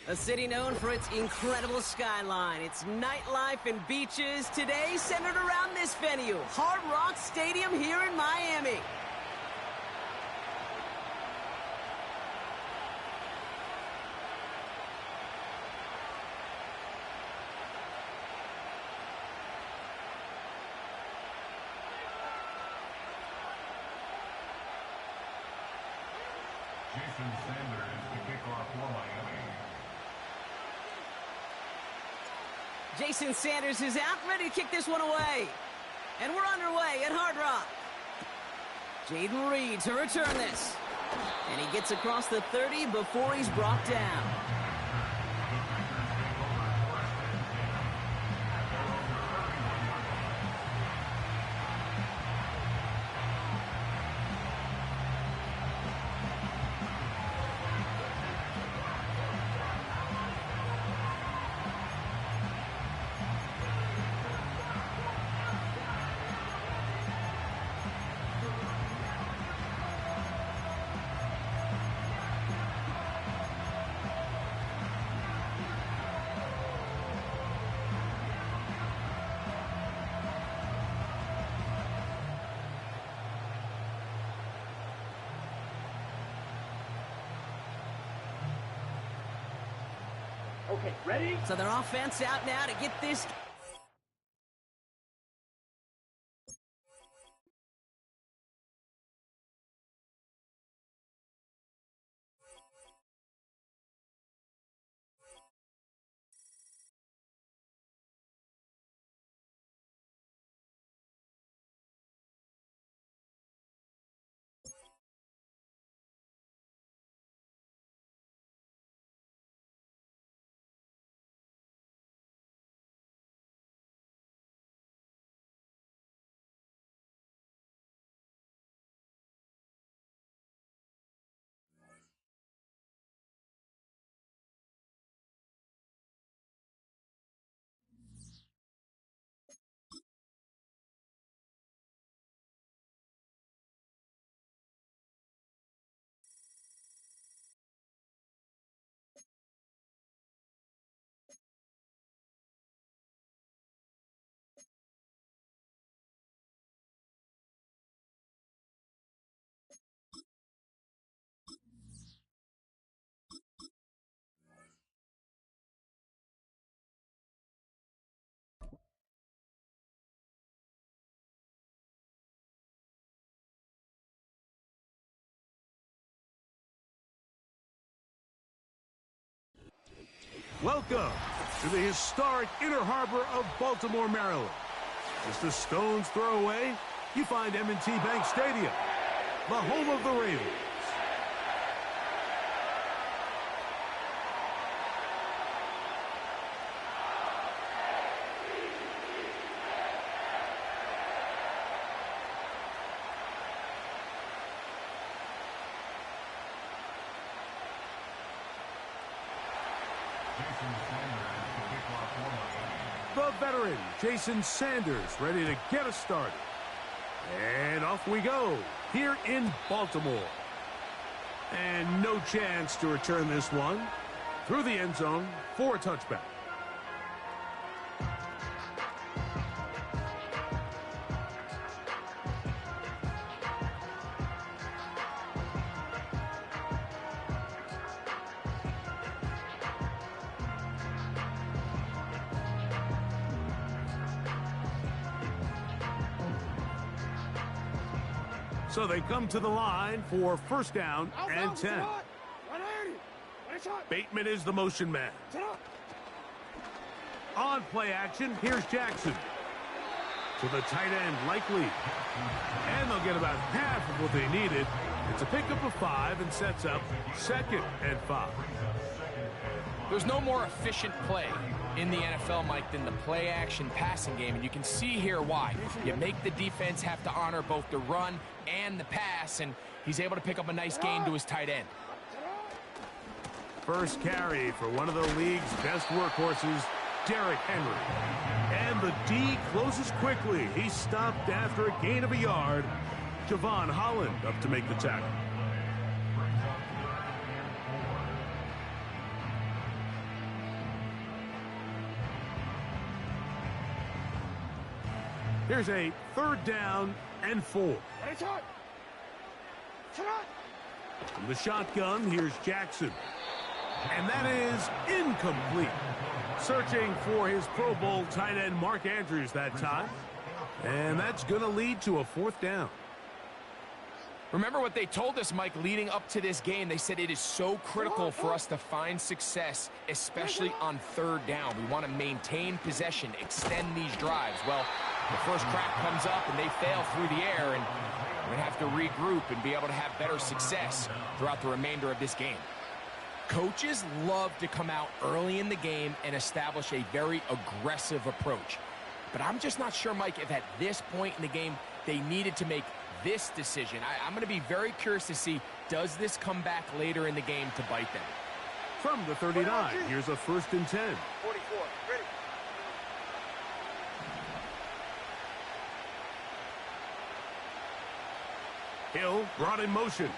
A city known for its incredible skyline, its nightlife and beaches, today centered around this venue, Hard Rock Stadium here in Miami. Jason Sanders to kick off for Miami. Jason Sanders is out, ready to kick this one away. And we're underway at Hard Rock. Jaden Reed to return this. And he gets across the 30 before he's brought down. Okay, ready? So their offense out now to get this. Welcome to the historic Inner Harbor of Baltimore, Maryland. Just a stone's throw away, you find M&T Bank Stadium, the home of the Ravens. The veteran, Jason Sanders, ready to get us started. And off we go, here in Baltimore. And no chance to return this one through the end zone for a touchback. So they come to the line for first down and 10. Bateman is the motion man. On play action, here's Jackson. To the tight end, Likely. And they'll get about half of what they needed. It's a pickup of 5 and sets up 2nd and 5. There's no more efficient play in the NFL, Mike, than the play-action passing game, and you can see here why. You make the defense have to honor both the run and the pass, and he's able to pick up a nice gain to his tight end. First carry for one of the league's best workhorses, Derrick Henry. And the D closes quickly. He's stopped after a gain of a yard. Javon Holland up to make the tackle. Here's a 3rd down and 4. From the shotgun, here's Jackson. And that is incomplete. Searching for his Pro Bowl tight end Mark Andrews that time. And that's going to lead to a 4th down. Remember what they told us, Mike, leading up to this game. They said it is so critical for us to find success, especially on 3rd down. We want to maintain possession, extend these drives. Well, the first crack comes up and they fail through the air, and we're going to have to regroup and be able to have better success throughout the remainder of this game. Coaches love to come out early in the game and establish a very aggressive approach. But I'm just not sure, Mike, if at this point in the game they needed to make this decision. I'm going to be very curious to see, does this come back later in the game to bite them? From the 39, here's a 1st and 10. 44, ready. Hill brought in motion.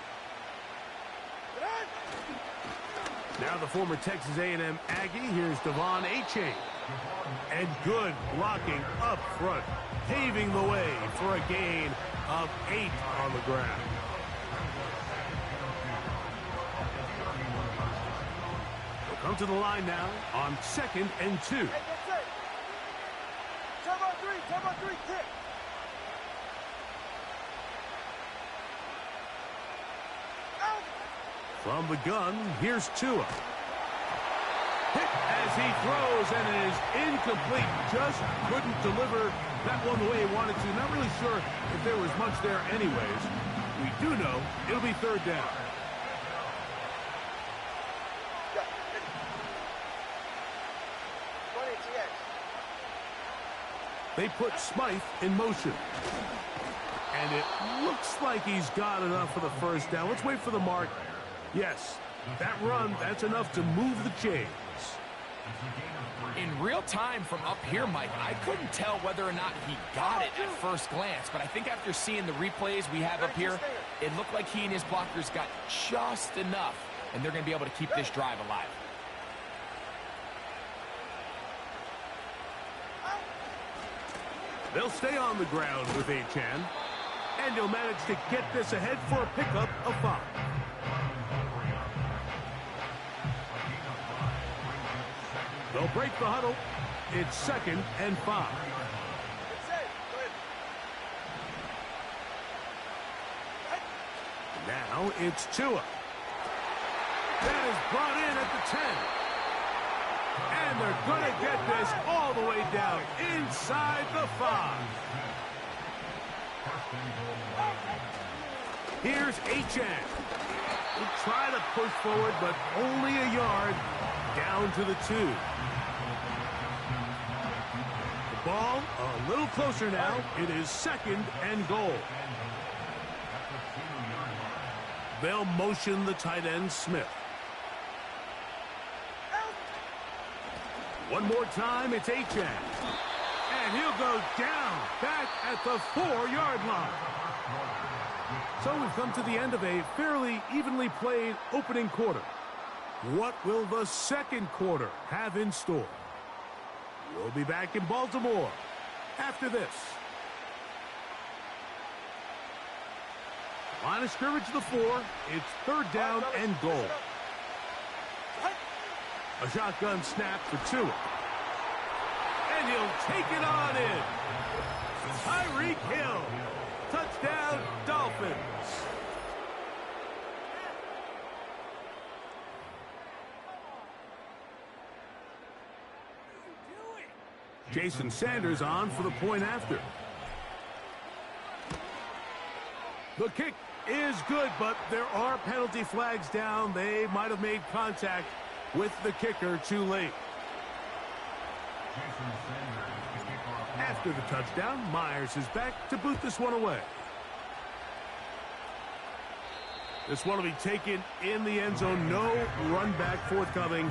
Now the former Texas A&M Aggie. Here's Devon Achane. And good blocking up front, paving the way for a gain of 8 on the ground. We'll come to the line now on 2nd and 2. Hey, that's it. Turbo 3, kick. From the gun, here's Tua. Hit as he throws, and it is incomplete. Just couldn't deliver that one the way he wanted to. Not really sure if there was much there anyways. We do know it'll be 3rd down. They put Smythe in motion. And it looks like he's got enough for the 1st down. Let's wait for the mark. Yes, that run, that's enough to move the chains. In real time from up here, Mike, I couldn't tell whether or not he got it at first glance, but I think after seeing the replays we have up here, it looked like he and his blockers got just enough, and they're going to be able to keep this drive alive. They'll stay on the ground with Achane, and he'll manage to get this ahead for a pickup of 5. They'll break the huddle. It's 2nd and 5. Now it's Tua. That is brought in at the 10. And they're going to get this all the way down inside the 5. Here's Achane. He'll try to push forward, but only a yard down to the 2. The ball a little closer now. It is 2nd and goal. They'll motion the tight end Smith. One more time, it's Achane. And he'll go down back at the 4-yard line. So we've come to the end of a fairly evenly played opening quarter. What will the 2nd quarter have in store? We'll be back in Baltimore after this. Line of scrimmage to the 4. It's 3rd down and goal. A shotgun snap for Tua. And he'll take it on in. Tyreek Hill. Touchdown, Dolphins. Jason Sanders on for the point after. The kick is good, but there are penalty flags down. They might have made contact with the kicker too late. After the touchdown, Myers is back to boot this one away. This one will be taken in the end zone. No run back forthcoming.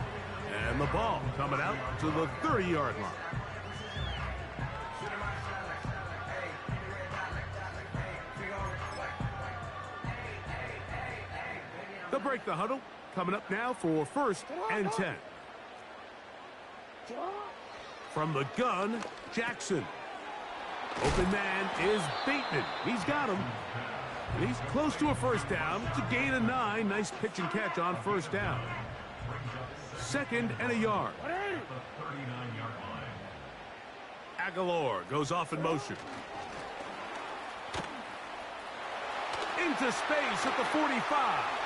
And the ball coming out to the 30-yard line. They'll break the huddle. Coming up now for 1st and 10. From the gun, Jackson. Open man is Bateman. He's got him. And he's close to a first down. It's a gain of 9. Nice pitch and catch on first down. 2nd and a yard. Aguilar goes off in motion. Into space at the 45.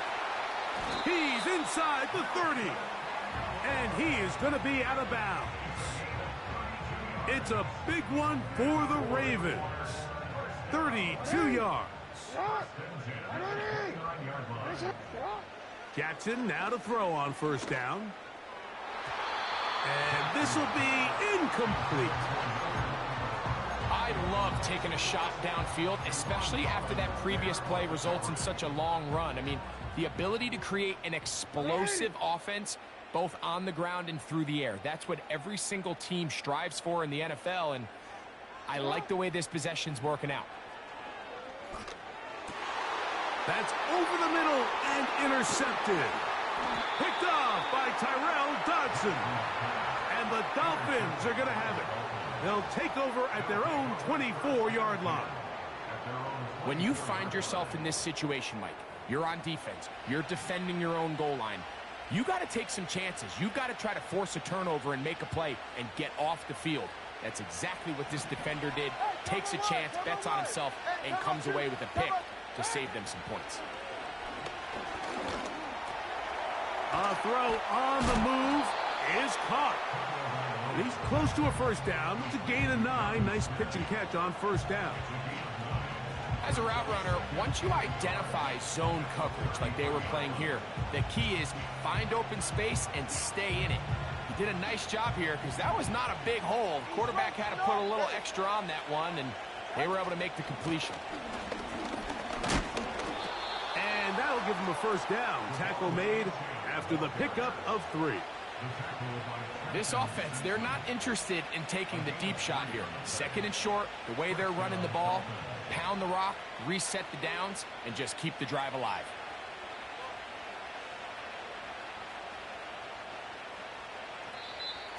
He's inside the 30. And he is going to be out of bounds. It's a big one for the Ravens. 32 yards. Jackson now to throw on first down. And this will be incomplete. I love taking a shot downfield, especially after that previous play results in such a long run. I mean, the ability to create an explosive offense both on the ground and through the air. That's what every single team strives for in the NFL, and I like the way this possession's working out. That's over the middle and intercepted. Picked off by Tyrell Dodson. And the Dolphins are going to have it. They'll take over at their own 24-yard line. When you find yourself in this situation, Mike, you're on defense, you're defending your own goal line, you got to take some chances. You got to try to force a turnover and make a play and get off the field. That's exactly what this defender did. Takes a chance, bets on himself, and comes away with a pick to save them some points. A throw on the move is caught. He's close to a first down. It's a gain of 9. Nice pitch and catch on first down. As a route runner, once you identify zone coverage like they were playing here, the key is find open space and stay in it. He did a nice job here because that was not a big hole. The quarterback had to put a little extra on that one, and they were able to make the completion. And that'll give him a first down. Tackle made after the pickup of 3. This offense, they're not interested in taking the deep shot here. 2nd and short, the way they're running the ball, pound the rock, reset the downs, and just keep the drive alive.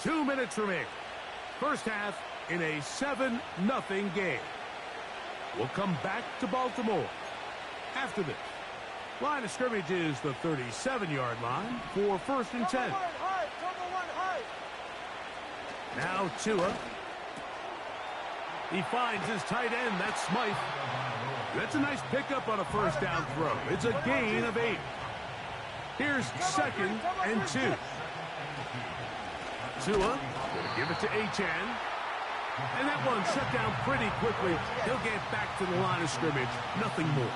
Two minutes remaining. First half in a 7-0 game. We'll come back to Baltimore after this. Line of scrimmage is the 37-yard line for 1st and 10. Now Tua. He finds his tight end. That's Smythe. That's a nice pickup on a first down throw. It's a gain of 8. Here's 2nd and 2. Tua going to give it to Achane. And that one shut down pretty quickly. He'll get back to the line of scrimmage. Nothing more.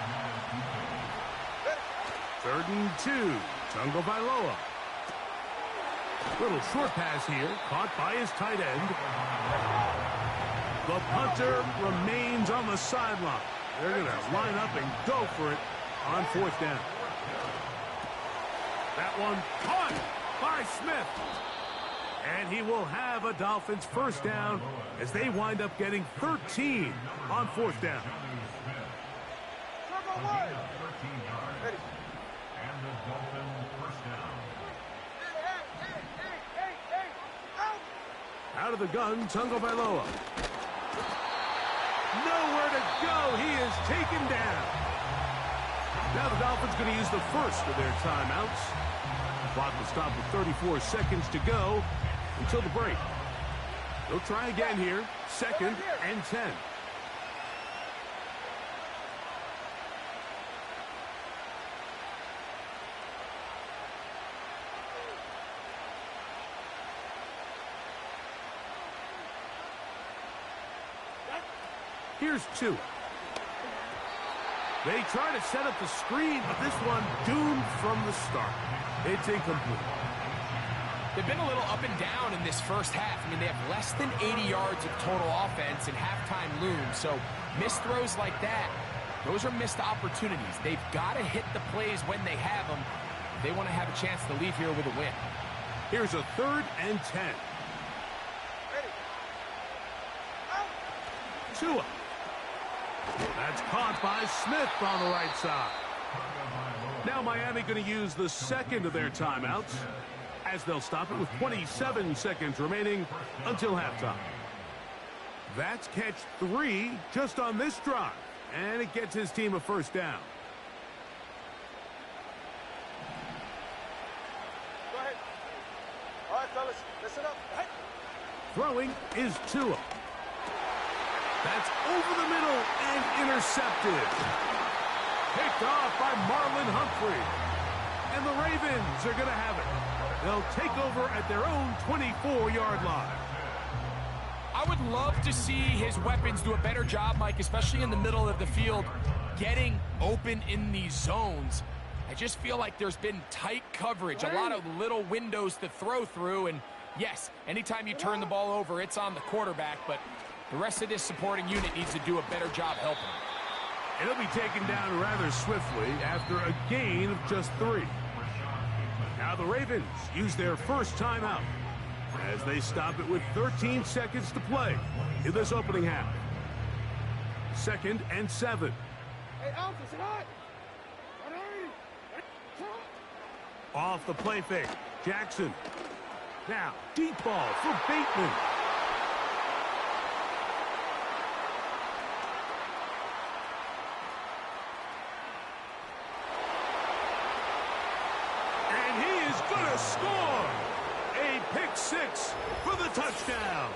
3rd and 2. Tungo Bailoa. Little short pass here. Caught by his tight end. The punter remains on the sideline. They're going to line up and go for it on 4th down. That one caught by Smith. And he will have a Dolphins first down as they wind up getting 13 on 4th down. Out of the gun, Tungo Bailoa. Nowhere to go. He is taken down. Now the Dolphins going to use the first of their timeouts. Clock will stop with 34 seconds to go until the break. They'll try again here. 2nd and 10. Here's 2. They try to set up the screen, but this one doomed from the start. It's incomplete. They've been a little up and down in this first half. I mean, they have less than 80 yards of total offense and halftime looms. So missed throws like that, those are missed opportunities. They've got to hit the plays when they have them. They want to have a chance to leave here with a win. Here's a 3rd and 10. Tua. That's caught by Smith on the right side. Now Miami going to use the 2nd of their timeouts as they'll stop it with 27 seconds remaining until halftime. That's catch 3 just on this drive. And it gets his team a first down. Go ahead. All right, fellas, listen up. Hey. Throwing is Tua. That's over the middle and intercepted. Picked off by Marlon Humphrey. And the Ravens are going to have it. They'll take over at their own 24-yard line. I would love to see his weapons do a better job, Mike, especially in the middle of the field, getting open in these zones. I just feel like there's been tight coverage, a lot of little windows to throw through, and yes, anytime you turn the ball over, it's on the quarterback, but the rest of this supporting unit needs to do a better job helping him. It'll be taken down rather swiftly after a gain of just 3. Now the Ravens use their first timeout as they stop it with 13 seconds to play in this opening half. 2nd and 7. Hey, Alpha, sit hot. Off the play fake, Jackson. Now, deep ball for Bateman. And he is going to score. A pick 6 for the touchdown.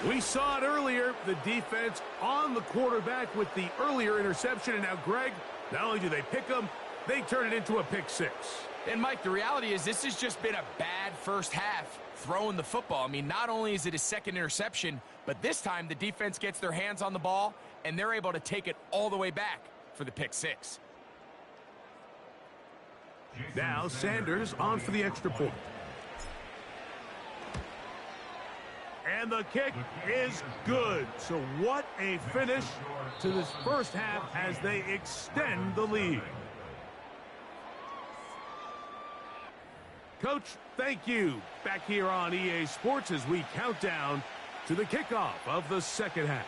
We saw it earlier, the defense on the quarterback with the earlier interception. And now, Greg, not only do they pick him, they turn it into a pick 6. And, Mike, the reality is this has just been a bad first half throwing the football. I mean, not only is it his second interception, but this time the defense gets their hands on the ball, and they're able to take it all the way back for the pick 6. Now Sanders on for the extra point. And the kick is good. So what a finish to this first half as they extend the lead. Coach, thank you. Back here on EA Sports as we count down to the kickoff of the second half.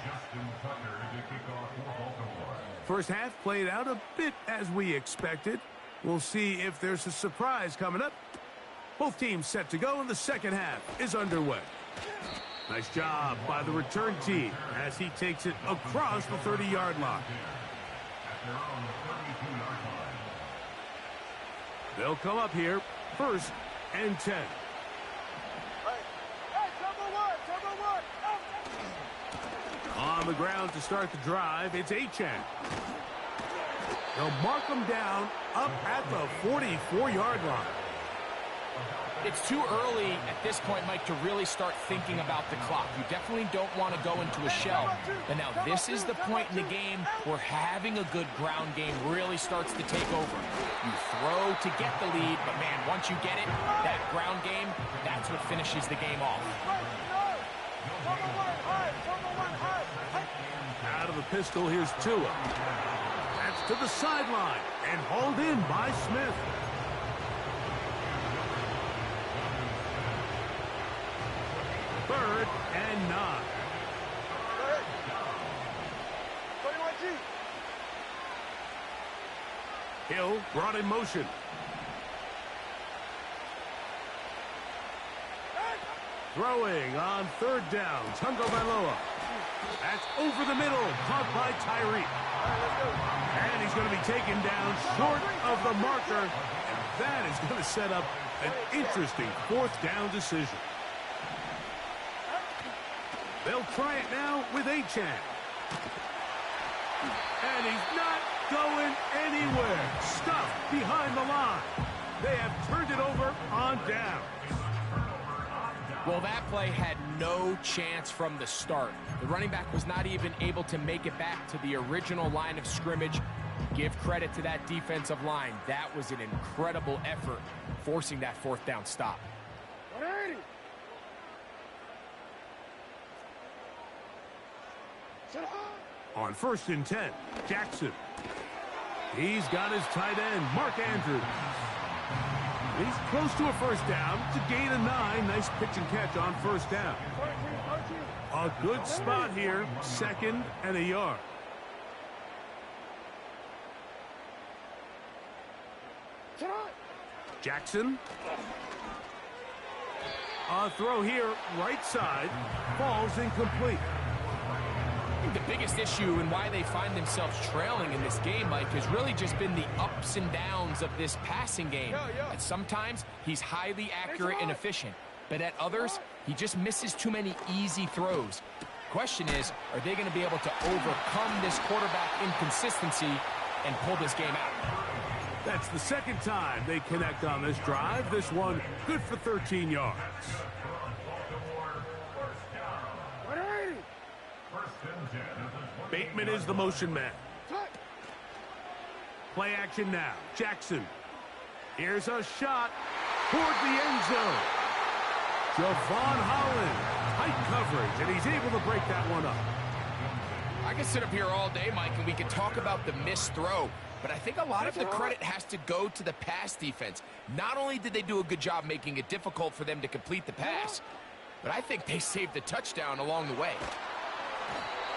Justin Tucker to kick off for Baltimore. First half played out a bit as we expected. We'll see if there's a surprise coming up. Both teams set to go, and the second half is underway. Nice job by the return team as he takes it across the 30-yard line. At their own 32-yard line. They'll come up here, 1st and 10. Hey, cover one. On the ground to start the drive, it's Achane. They'll mark him down up at the 44-yard line. It's too early at this point, Mike, to really start thinking about the clock. You definitely don't want to go into a shell. But now this is the point in the game where having a good ground game really starts to take over. You throw to get the lead, but man, once you get it, that ground game, that's what finishes the game off. Out of the pistol, here's Tua. That's to the sideline and hauled in by Smith. Third and 9. 21G. Hill brought in motion. Throwing on 3rd down, Tagovailoa. That's over the middle, caught by Tyreek. And he's going to be taken down short of the marker. And that is going to set up an interesting 4th down decision. They'll try it now with Achane. And he's not going anywhere. Stuffed behind the line. They have turned it over on down. Well, that play had no chance from the start. The running back was not even able to make it back to the original line of scrimmage. Give credit to that defensive line. That was an incredible effort, forcing that 4th down stop. 180. On 1st and 10, Jackson. He's got his tight end, Mark Andrews. He's close to a 1st down to gain a 9. Nice pitch and catch on 1st down. A good spot here, 2nd and a yard. Jackson. A throw here, right side, falls incomplete. I think the biggest issue and why they find themselves trailing in this game, Mike, has really just been the ups and downs of this passing game. At sometimes, he's highly accurate and efficient, but at others, he just misses too many easy throws. Question is, are they going to be able to overcome this quarterback inconsistency and pull this game out? That's the second time they connect on this drive. This one good for 13 yards. Bateman is the motion man. Play action now. Jackson. Here's a shot toward the end zone. Javon Holland. Tight coverage, and he's able to break that one up. I could sit up here all day, Mike, and we could talk about the missed throw, but I think a lot of the credit has to go to the pass defense. Not only did they do a good job making it difficult for them to complete the pass, but I think they saved the touchdown along the way.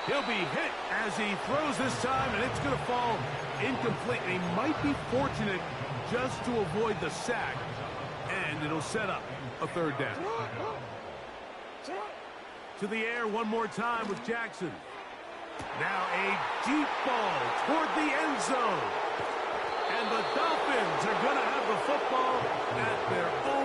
He'll be hit as he throws this time, and it's going to fall incomplete. He might be fortunate just to avoid the sack, and it'll set up a third down. To the air one more time with Jackson. Now a deep ball toward the end zone. And the Dolphins are going to have the football at their own.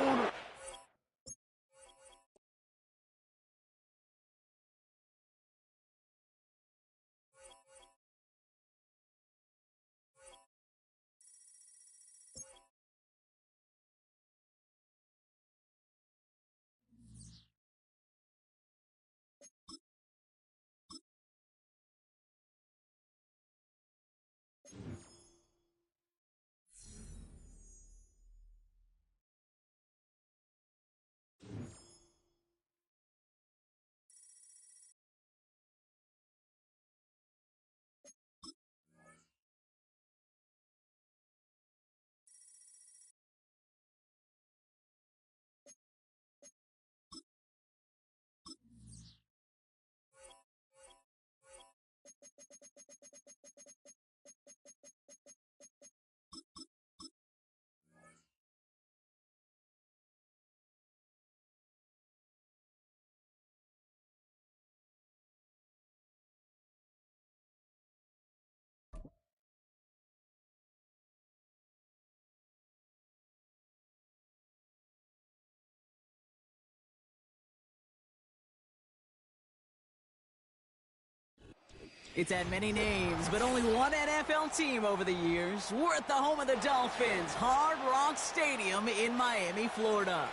It's had many names, but only one NFL team over the years. We're at the home of the Dolphins, Hard Rock Stadium in Miami, Florida.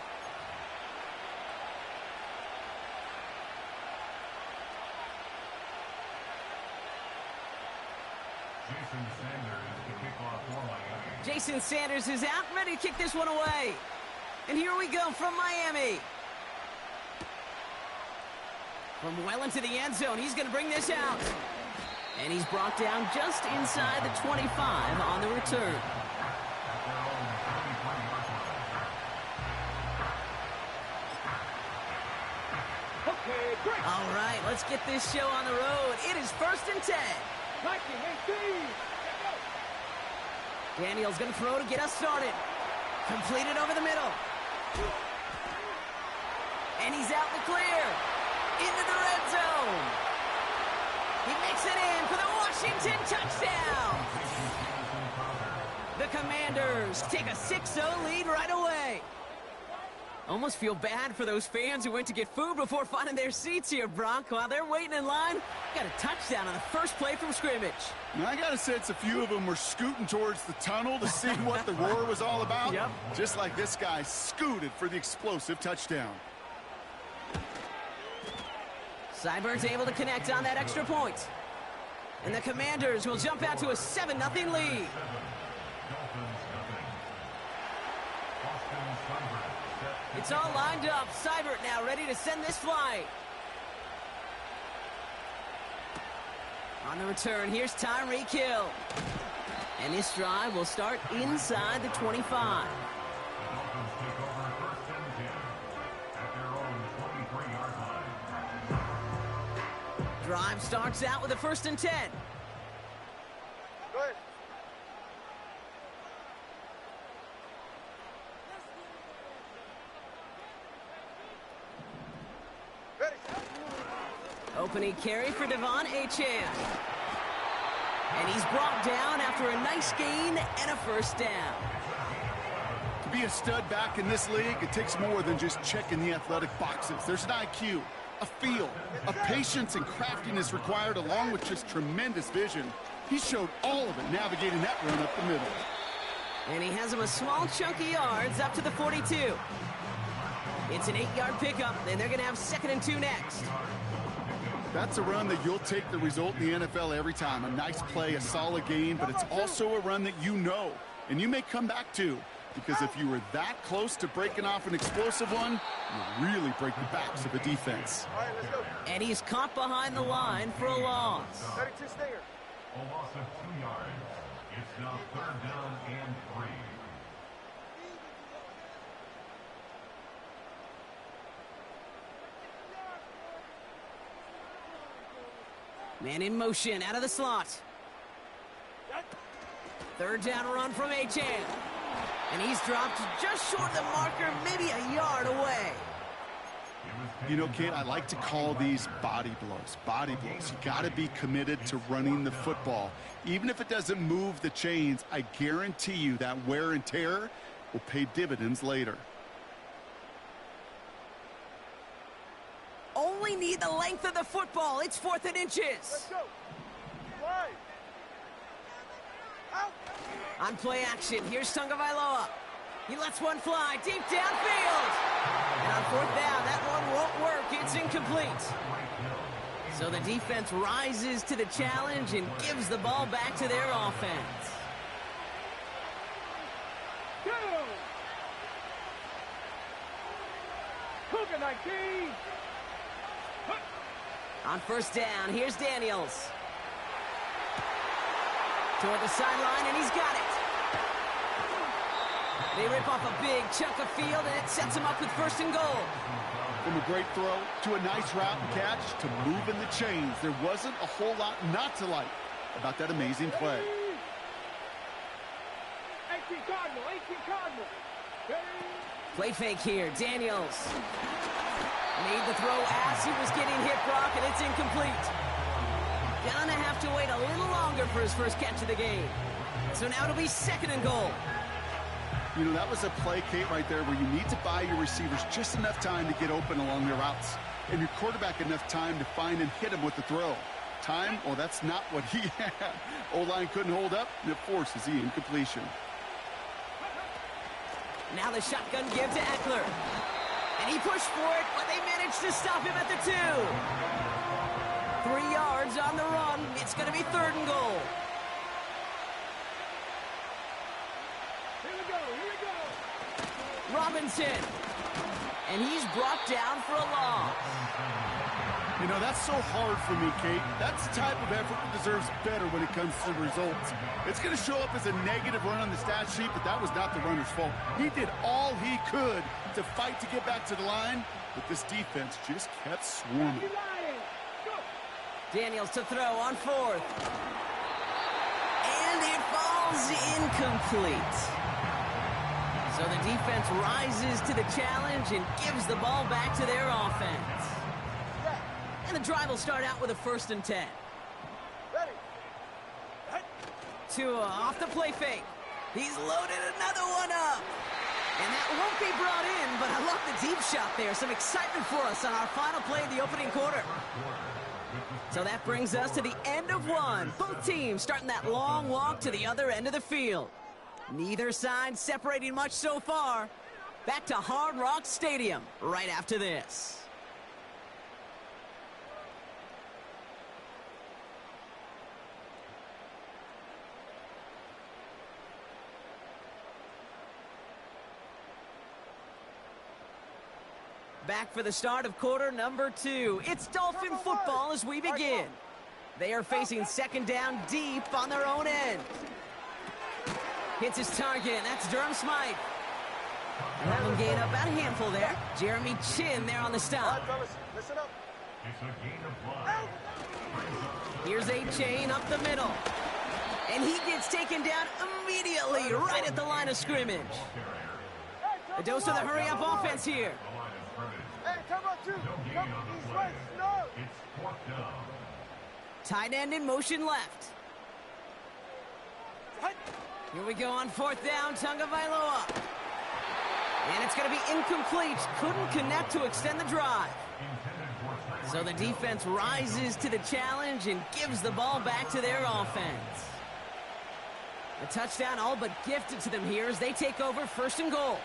Jason Sanders to kick off for Miami. Jason Sanders is out, ready to kick this one away. And here we go from Miami. From well into the end zone, he's going to bring this out. And he's brought down just inside the 25 on the return. All right, let's get this show on the road. It is 1st and 10. Daniel's going to throw to get us started. Completed over the middle. And he's out in the clear. Into the red zone. He makes it in for the Washington touchdown. The Commanders take a 6-0 lead right away. Almost feel bad for those fans who went to get food before finding their seats here, Brock. While they're waiting in line, got a touchdown on the first play from scrimmage. Now, I got a sense a few of them were scooting towards the tunnel to see what the roar was all about. Yep. Just like this guy scooted for the explosive touchdown. Seibert's able to connect on that extra point. And the Commanders will jump out to a 7-0 lead. It's all lined up. Seibert now ready to send this flight. On the return, here's Tyreek Hill. And this drive will start inside the 25. Drive starts out with a 1st and 10. Go ahead. Opening carry for Devon Achane. And he's brought down after a nice gain and a first down. To be a stud back in this league, it takes more than just checking the athletic boxes. There's an IQ, a feel, a patience and craftiness required, along with just tremendous vision. He showed all of it navigating that run up the middle. And he has him a small chunk of yards up to the 42. It's an 8-yard pickup, and they're going to have 2nd and 2 next. That's a run that you'll take the result in the NFL every time. A nice play, a solid gain, but it's also a run that you know, and you may come back to, because if you were that close to breaking off an explosive one, you really break the backs of the defense. All right, let's go. And he's caught behind the line for a loss. 32 stinger. A loss of 2 yards. It's now 3rd down and 3. Man in motion out of the slot. 3rd down run from Achane. And he's dropped just short of the marker, maybe a yard away. You know, kid, I like to call these body blows. Body blows. You got to be committed to running the football. Even if it doesn't move the chains, I guarantee you that wear and tear will pay dividends later. Only need the length of the football. It's 4th and inches. Let's go. Wide. Out. On play action, here's Tagovailoa. He lets one fly deep downfield. And on 4th down, that one won't work. It's incomplete. So the defense rises to the challenge and gives the ball back to their offense. Go. Cougar 19. On 1st down, here's Daniels. Toward the sideline, and he's got it. They rip off a big chunk of field, and it sets him up with 1st and goal. From a great throw to a nice route and catch to moving the chains, there wasn't a whole lot not to like about that amazing play. 18 Cardinal, 18 Cardinal. Play fake here, Daniels. Made the throw as he was getting hit, Brock, and it's incomplete. Gonna have to wait a little longer for his first catch of the game. So now it'll be 2nd and goal. You know, that was a play, Kate, right there where you need to buy your receivers just enough time to get open along their routes. And your quarterback enough time to find and hit him with the throw. Time? Well, that's not what he had. O-line couldn't hold up, and it forces the incompletion. Now the shotgun give to Eckler. And he pushed for it, but they managed to stop him at the 2. 3 yards on the run. It's going to be 3rd and goal. Here we go. Robinson. And he's brought down for a loss. You know, that's so hard for me, Kate. That's the type of effort that deserves better when it comes to the results. It's going to show up as a negative run on the stat sheet, but that was not the runner's fault. He did all he could to fight to get back to the line, but this defense just kept swarming. Daniels to throw on 4th. And it falls incomplete. So the defense rises to the challenge and gives the ball back to their offense. And the drive will start out with a 1st and 10. Ready. Tua off the play fake. He's loaded another one up. And that won't be brought in, but I love the deep shot there. Some excitement for us on our final play of the opening quarter. So that brings us to the end of one. Both teams starting that long walk to the other end of the field. Neither side separating much so far. Back to Hard Rock Stadium right after this. Back for the start of quarter number 2. It's Dolphin football as we begin. They are facing 2nd down deep on their own end. Hits his target. That's Durham Smythe. And that will gain up about a handful there. Jeremy Chin there on the All stop. right, fellas, listen up. It's a gain of 1. Here's Achane up the middle. And he gets taken down immediately right at the line of scrimmage. A dose of the hurry-up offense here. Hey, come on, 2. Come, he's right. No. It's 4th down. Tight end in motion left. Here we go on 4th down, Tagovailoa. And it's going to be incomplete. Couldn't connect to extend the drive. So the defense rises to the challenge and gives the ball back to their offense. A touchdown all but gifted to them here as they take over 1st and goal.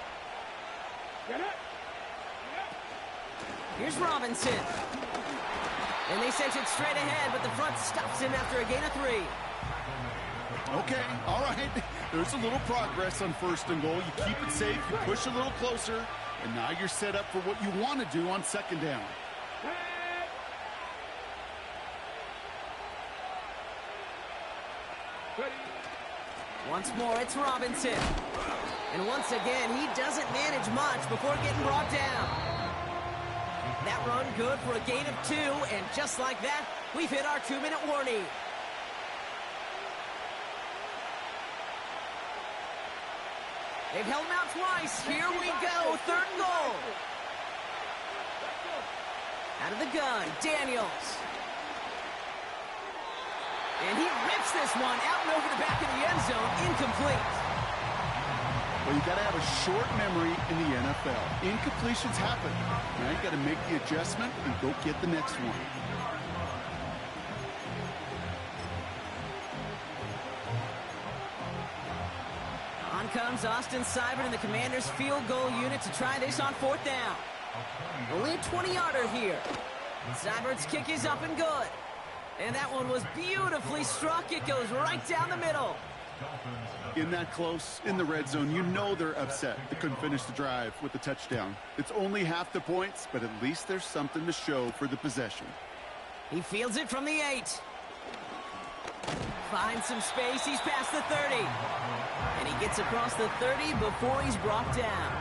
Here's Robinson. And they sent it straight ahead, but the front stops him after a gain of 3. Okay, all right. There's a little progress on 1st and goal. You keep it safe, you push a little closer, and now you're set up for what you want to do on 2nd down. Once more, it's Robinson. And once again, he doesn't manage much before getting brought down. That run good for a gain of 2, and just like that, we've hit our 2-minute warning. They've held him out twice. Here we go, 3rd and goal. Out of the gun, Daniels. And he rips this one out and over the back of the end zone, incomplete. Well, you got to have a short memory in the NFL. Incompletions happen. Now you got to make the adjustment and go get the next one. On comes Austin Seibert and the Commanders' field goal unit to try this on 4th down. Only a 20-yarder here. Seibert's kick is up and good. And that one was beautifully struck. It goes right down the middle. In that close, in the red zone, you know they're upset. They couldn't finish the drive with the touchdown. It's only half the points, but at least there's something to show for the possession. He fields it from the 8. Finds some space. He's past the 30. And he gets across the 30 before he's brought down.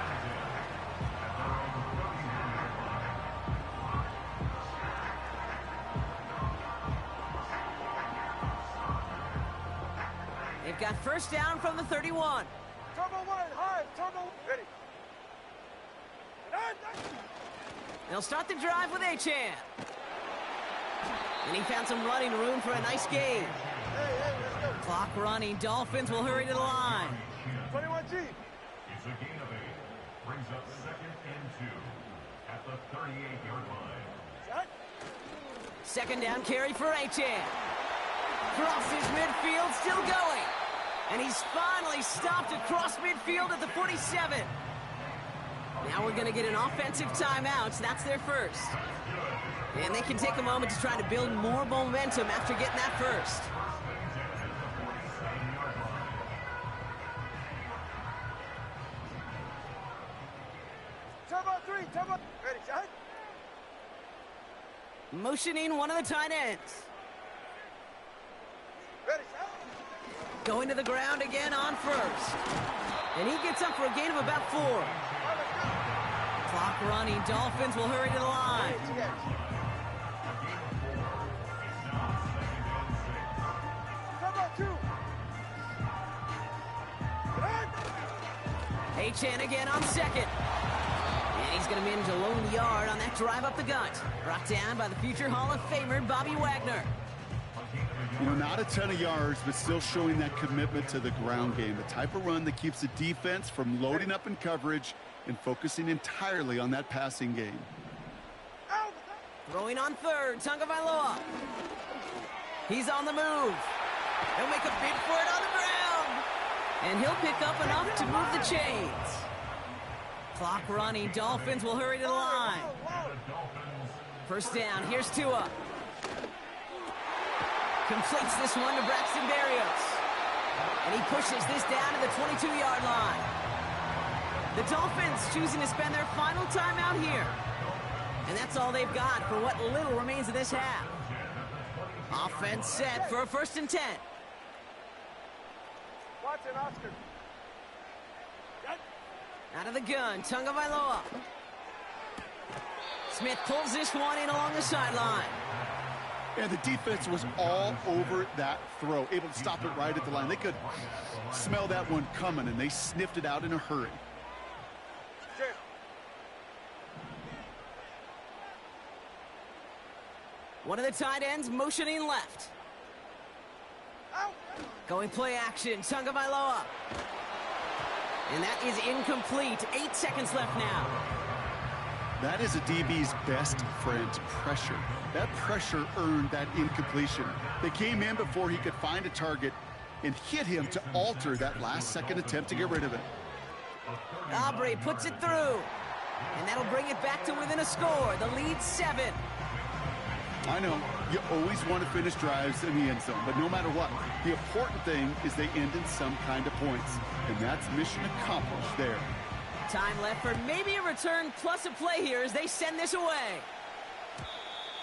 They've got 1st down from the 31. Turbo 1, hard, turbo, ready. They'll start the drive with Achane. And he found some running room for a nice gain. Hey, let's go. Clock running. Dolphins will hurry to the line. 21G. It's a gain of 8. Brings up 2nd and 2 at the 38-yard line. Set. 2nd down carry for Achane. Crosses midfield, still going. And he's finally stopped across midfield at the 47. Now we're going to get an offensive timeout. So that's their first. And they can take a moment to try to build more momentum after getting that first. Turbo 3, turbo. Ready, set. Motioning one of the tight ends. Ready, set. Going to the ground again on 1st. And he gets up for a gain of about 4. Clock running. Dolphins will hurry to the line. Turbo 2. Achane again on 2nd. And he's going to manage a lone yard on that drive up the gut. Brought down by the future Hall of Famer, Bobby Wagner. You know, not a ton of yards, but still showing that commitment to the ground game. The type of run that keeps the defense from loading up in coverage and focusing entirely on that passing game. Throwing on 3rd, Tagovailoa. He's on the move. He'll make a bid for it on the ground. And he'll pick up enough to move the chains. Clock running. Dolphins will hurry to the line. 1st down. Here's Tua. Completes this one to Braxton Berrios. And he pushes this down to the 22-yard line. The Dolphins choosing to spend their final timeout here. And that's all they've got for what little remains of this half. Offense set for a 1st and 10. Watson, Oscar. Out of the gun, Tagovailoa. Smith pulls this one in along the sideline. And the defense was all over that throw, able to stop it right at the line. They could smell that one coming, and they sniffed it out in a hurry. One of the tight ends motioning left. Going play action, Tagovailoa. And that is incomplete. 8 seconds left now. That is a DB's best friend, pressure. That pressure earned that incompletion. They came in before he could find a target and hit him to alter that last-second attempt to get rid of it. Aubrey puts it through. And that'll bring it back to within a score. The lead's 7. I know, you always want to finish drives in the end zone, but no matter what, the important thing is they end in some kind of points. And that's mission accomplished there. Time left for maybe a return plus a play here as they send this away.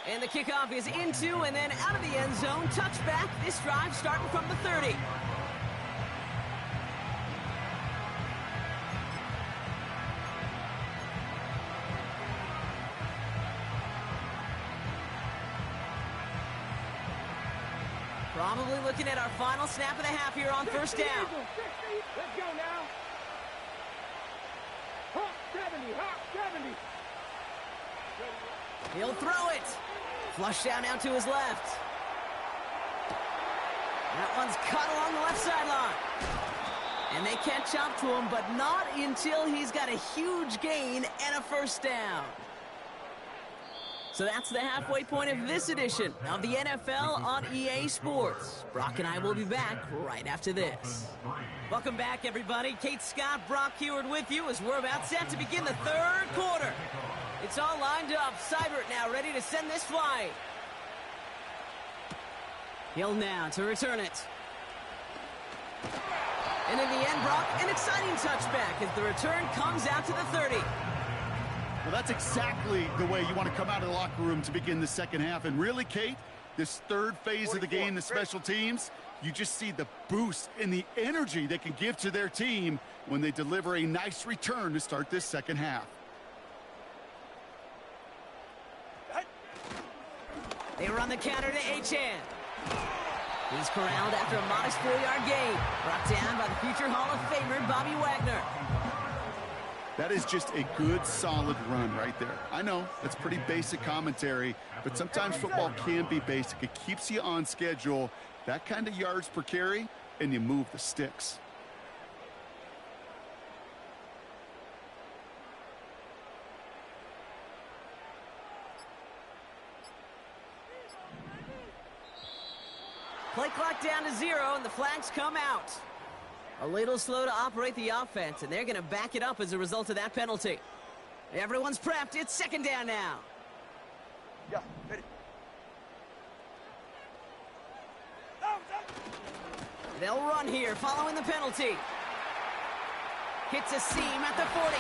And the kickoff is into and then out of the end zone. Touchback, this drive starting from the 30. Probably looking at our final snap of the half here on first down. Let's go now. Hot 70, hot 70. He'll throw it. Flush down out to his left. That one's cut along the left sideline. And they catch up to him, but not until he's got a huge gain and a first down. So that's the halfway point of this edition of the NFL on EA Sports. Brock and I will be back right after this. Welcome back, everybody. Kate Scott, Brock Heward with you as we're about set to begin the third quarter. It's all lined up. Seibert now ready to send this flight. Hill now to return it. And in the end, Brock, an exciting touchback as the return comes out to the 30. Well, that's exactly the way you want to come out of the locker room to begin the second half. And really, Kate, this third phase of the game, the special teams, you just see the boost and the energy they can give to their team when they deliver a nice return to start this second half. They run the counter to Achane. He's corralled after a modest 4-yard gain. Brought down by the future Hall of Famer, Bobby Wagner. That is just a good, solid run right there. I know, that's pretty basic commentary, but sometimes football can be basic. It keeps you on schedule, that kind of yards per carry, and you move the sticks. Play clock down to 0, and the flags come out. A little slow to operate the offense, and they're going to back it up as a result of that penalty. Everyone's prepped. It's second down now. Yeah, ready. They'll run here following the penalty. Hits a seam at the 40.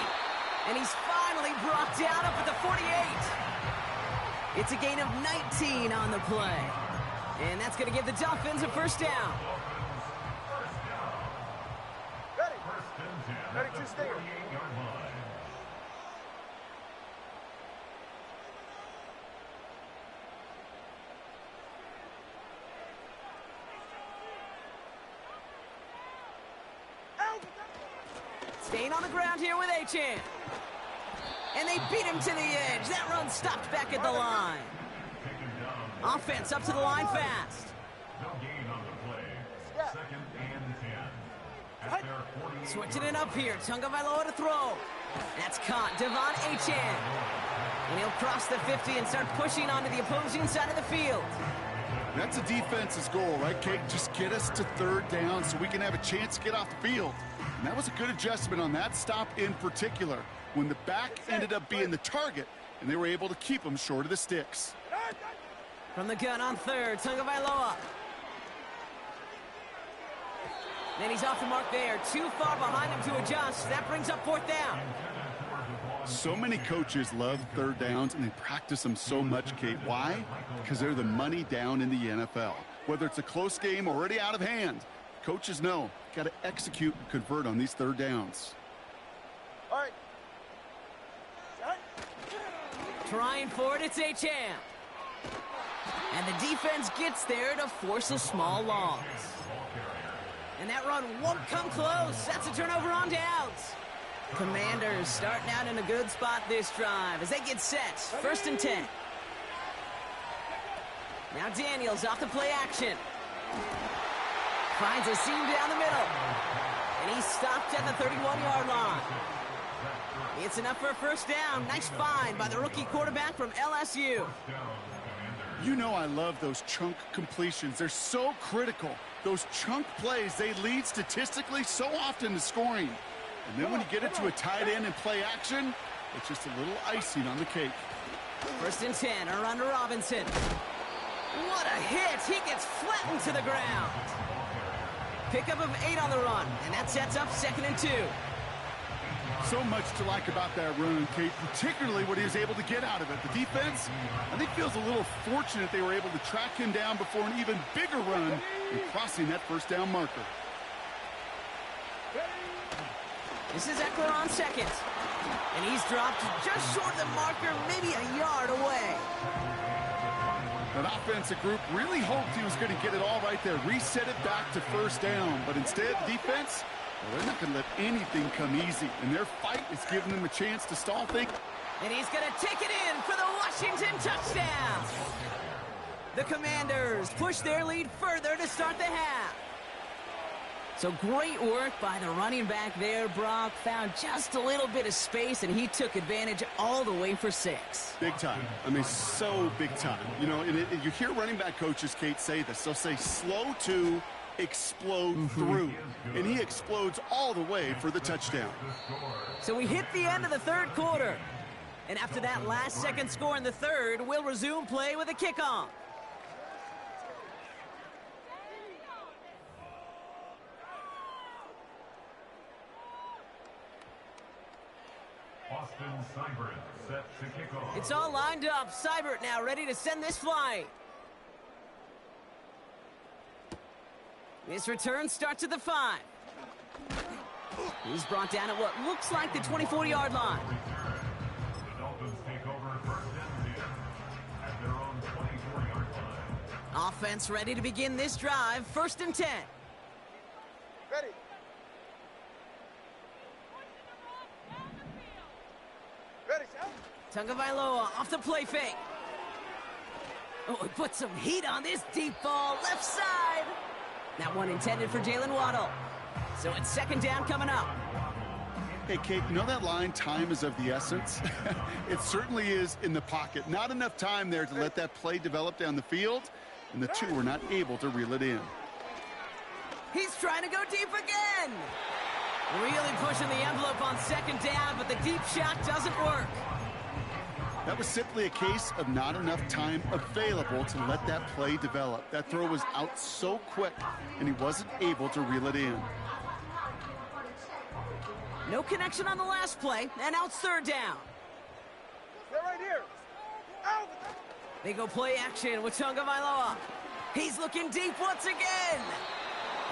And he's finally brought down up at the 48. It's a gain of 19 on the play. And that's going to give the Dolphins a first down. Ready to stay. Staying on the ground here with Achane. And they beat him to the edge. That run stopped back at the line. Offense up to the line fast. No gain on the play. Second and 10. At their 48. Switching it up here. Tagovailoa to throw. That's caught. Devon Achane. And he'll cross the 50 and start pushing onto the opposing side of the field. That's a defense's goal, right, Kate? Just get us to third down so we can have a chance to get off the field. And that was a good adjustment on that stop in particular, when the back ended up being the target, and they were able to keep him short of the sticks. From the gun on third, Tagovailoa. Then he's off the mark there. Too far behind him to adjust. That brings up fourth down. So many coaches love third downs, and they practice them so much, Kate. Why? Because they're the money down in the NFL. Whether it's a close game already out of hand, coaches know, got to execute and convert on these third downs. All right. Trying for it, it's Achane. And the defense gets there to force a small loss. And that run won't come close. That's a turnover on downs. Commanders starting out in a good spot this drive as they get set. First and 10. Now Daniels off the play action. Finds a seam down the middle. And he's stopped at the 31-yard line. It's enough for a first down. Nice find by the rookie quarterback from LSU. You know I love those chunk completions. They're so critical. Those chunk plays, they lead statistically so often to scoring. And then when you get it to a tight end and play action, it's just a little icing on the cake. 1st and 10, around to Robinson. What a hit! He gets flattened to the ground. Pickup of 8 on the run, and that sets up 2nd and 2. So much to like about that run, Kate, particularly what he was able to get out of it. The defense, I think, feels a little fortunate they were able to track him down before an even bigger run and crossing that first down marker. This is Eckler on 2nd. And he's dropped just short of the marker, maybe a yard away. That offensive group really hoped he was going to get it all right there, reset it back to first down. But instead, the defense, well, they're not going to let anything come easy. And their fight is giving them a chance to stall things. And he's going to take it in for the Washington touchdown. The Commanders push their lead further to start the half. So great work by the running back there. Brock found just a little bit of space, and he took advantage all the way for 6. Big time. I mean, so big time. You know, and you hear running back coaches, Kate, say this. They'll say slow to explode through. And he explodes all the way for the touchdown. So we hit the end of the 3rd quarter. And after that last second score in the 3rd, we'll resume play with a kickoff. Austin Seibert set to kick off. It's all lined up. Seibert now ready to send this flight. This return starts at the 5. He's brought down at what looks like the 24-yard line. The Dolphins take over 1st and 10 at their own 24-yard line. Offense ready to begin this drive. 1st and 10. Ready. Ready, Sam. Tagovailoa off the play fake. Oh, he put some heat on this deep ball. Left side. That one intended for Jalen Waddle. So it's 2nd down coming up. Hey, Kate, you know that line, time is of the essence? It certainly is in the pocket. Not enough time there to let that play develop down the field, and the two were not able to reel it in. He's trying to go deep again. Really pushing the envelope on 2nd down, but the deep shot doesn't work. That was simply a case of not enough time available to let that play develop. That throw was out so quick, and he wasn't able to reel it in. No connection on the last play, and now it's 3rd down. They're right here. Out. They go play action with Tagovailoa. He's looking deep once again.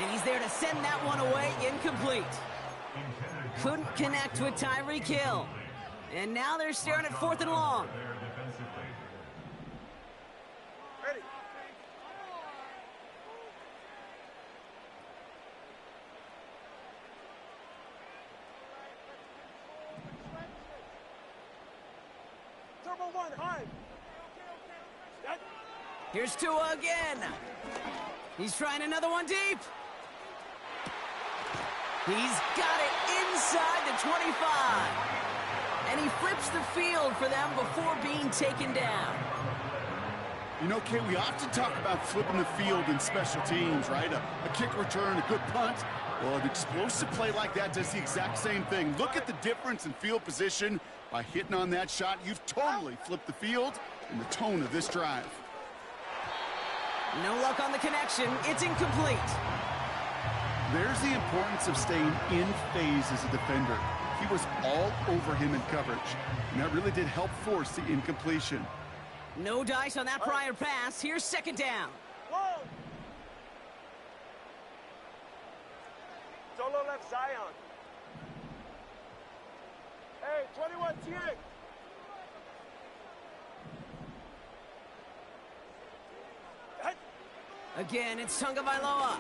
And he's there to send that one away, incomplete. Couldn't connect with Tyreek Hill. And now they're staring at 4th and long. Ready. Turbo 1, high. Here's Tua again. He's trying another one deep. He's got it inside the 25. And he flips the field for them before being taken down. You know, Kate, we often talk about flipping the field in special teams, right? A kick return, a good punt. Well, an explosive play like that does the exact same thing. Look at the difference in field position. By hitting on that shot, you've totally flipped the field and the tone of this drive. No luck on the connection. It's incomplete. There's the importance of staying in phase as a defender. He was all over him in coverage, and that really did help force the incompletion. No dice on that prior pass. Here's 2nd down. Whoa. Solo left Zion. Hey, 21 TX. Again, it's Tagovailoa.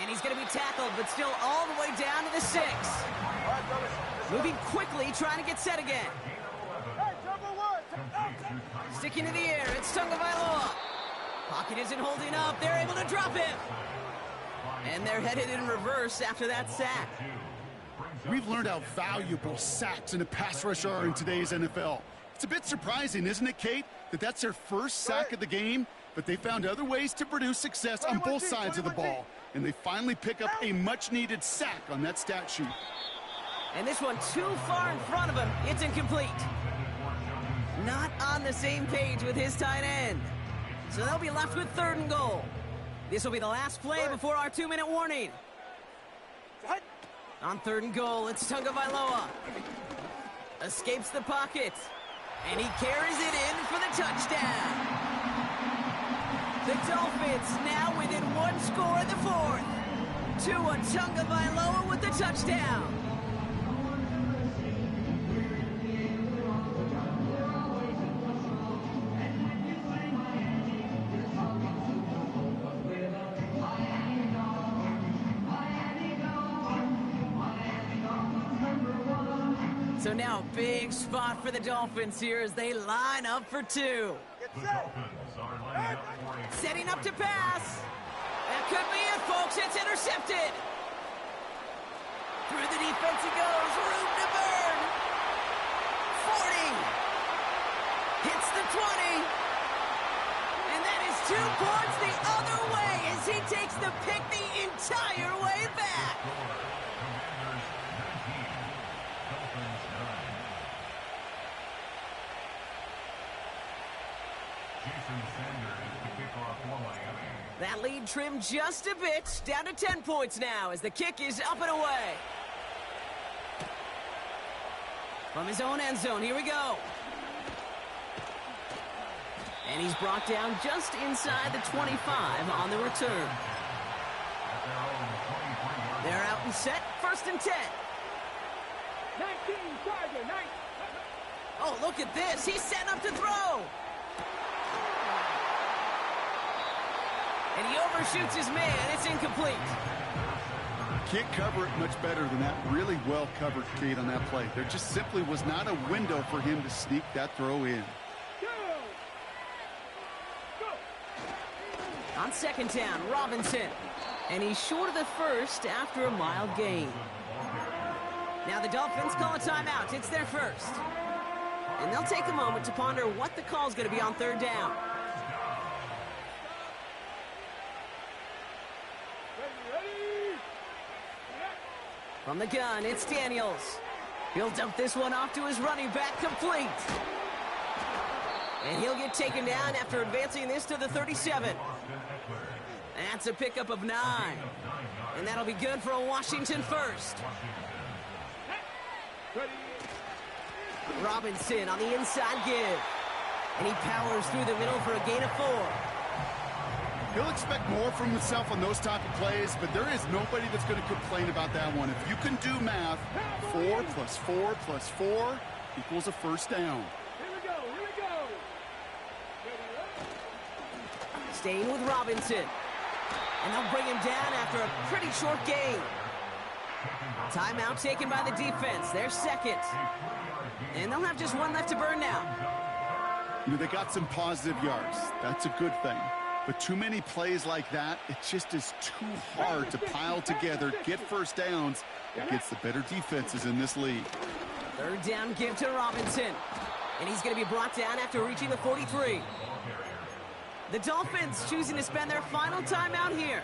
And he's going to be tackled, but still all the way down to the 6. All right, fellas. Moving quickly, trying to get set again. Hey, Turbo 1. Sticking to the air, it's Tagovailoa. Pocket isn't holding up. They're able to drop him. And they're headed in reverse after that sack. We've learned how valuable sacks in a pass rush are in today's NFL. It's a bit surprising, isn't it, Kate, that that's their first sack of the game, but they found other ways to produce success on both sides of the ball, and they finally pick up a much-needed sack on that stat sheet. And this one too far in front of him. It's incomplete. Not on the same page with his tight end. So they'll be left with 3rd and goal. This will be the last play before our 2-minute warning. On 3rd and goal, it's Tagovailoa. Escapes the pocket. And he carries it in for the touchdown. The Dolphins now within 1 score in the 4th. Tua Tagovailoa with the touchdown. So now a big spot for the Dolphins here as they line up for 2. Setting up to pass. That could be it, folks. It's intercepted. Through the defense he goes. Room to burn. 40. Hits the 20. And that is 2 points the other way as he takes the pick the entire way back. That lead trimmed just a bit, down to 10 points now as the kick is up and away. From his own end zone, here we go. And he's brought down just inside the 25 on the return. They're out and set, 1st and 10. 19, Tiger, 9. Oh, look at this. He's setting up to throw. And he overshoots his man. It's incomplete. Can't cover it much better than that. Really well covered, Kate, on that play. There just simply was not a window for him to sneak that throw in. On 2nd down, Robinson. And he's short of the 1st after a mild gain. Now the Dolphins call a timeout. It's their 1st. And they'll take a moment to ponder what the call is going to be on 3rd down. From the gun, it's Daniels. He'll dump this one off to his running back, complete. And he'll get taken down after advancing this to the 37. That's a pickup of 9. And that'll be good for a Washington 1st. Robinson on the inside give. And he powers through the middle for a gain of 4. He'll expect more from himself on those type of plays, but there is nobody that's going to complain about that one. If you can do math, 4 plus 4 plus 4 equals a 1st down. Here we go. Staying with Robinson. And they'll bring him down after a pretty short gain. Timeout taken by the defense. They're 2nd. And they'll have just 1 left to burn now. You know, they got some positive yards. That's a good thing. But too many plays like that, it just is too hard to pile together, get 1st downs against the better defenses in this league. 3rd down give to Robinson. And he's going to be brought down after reaching the 43. The Dolphins choosing to spend their final timeout here.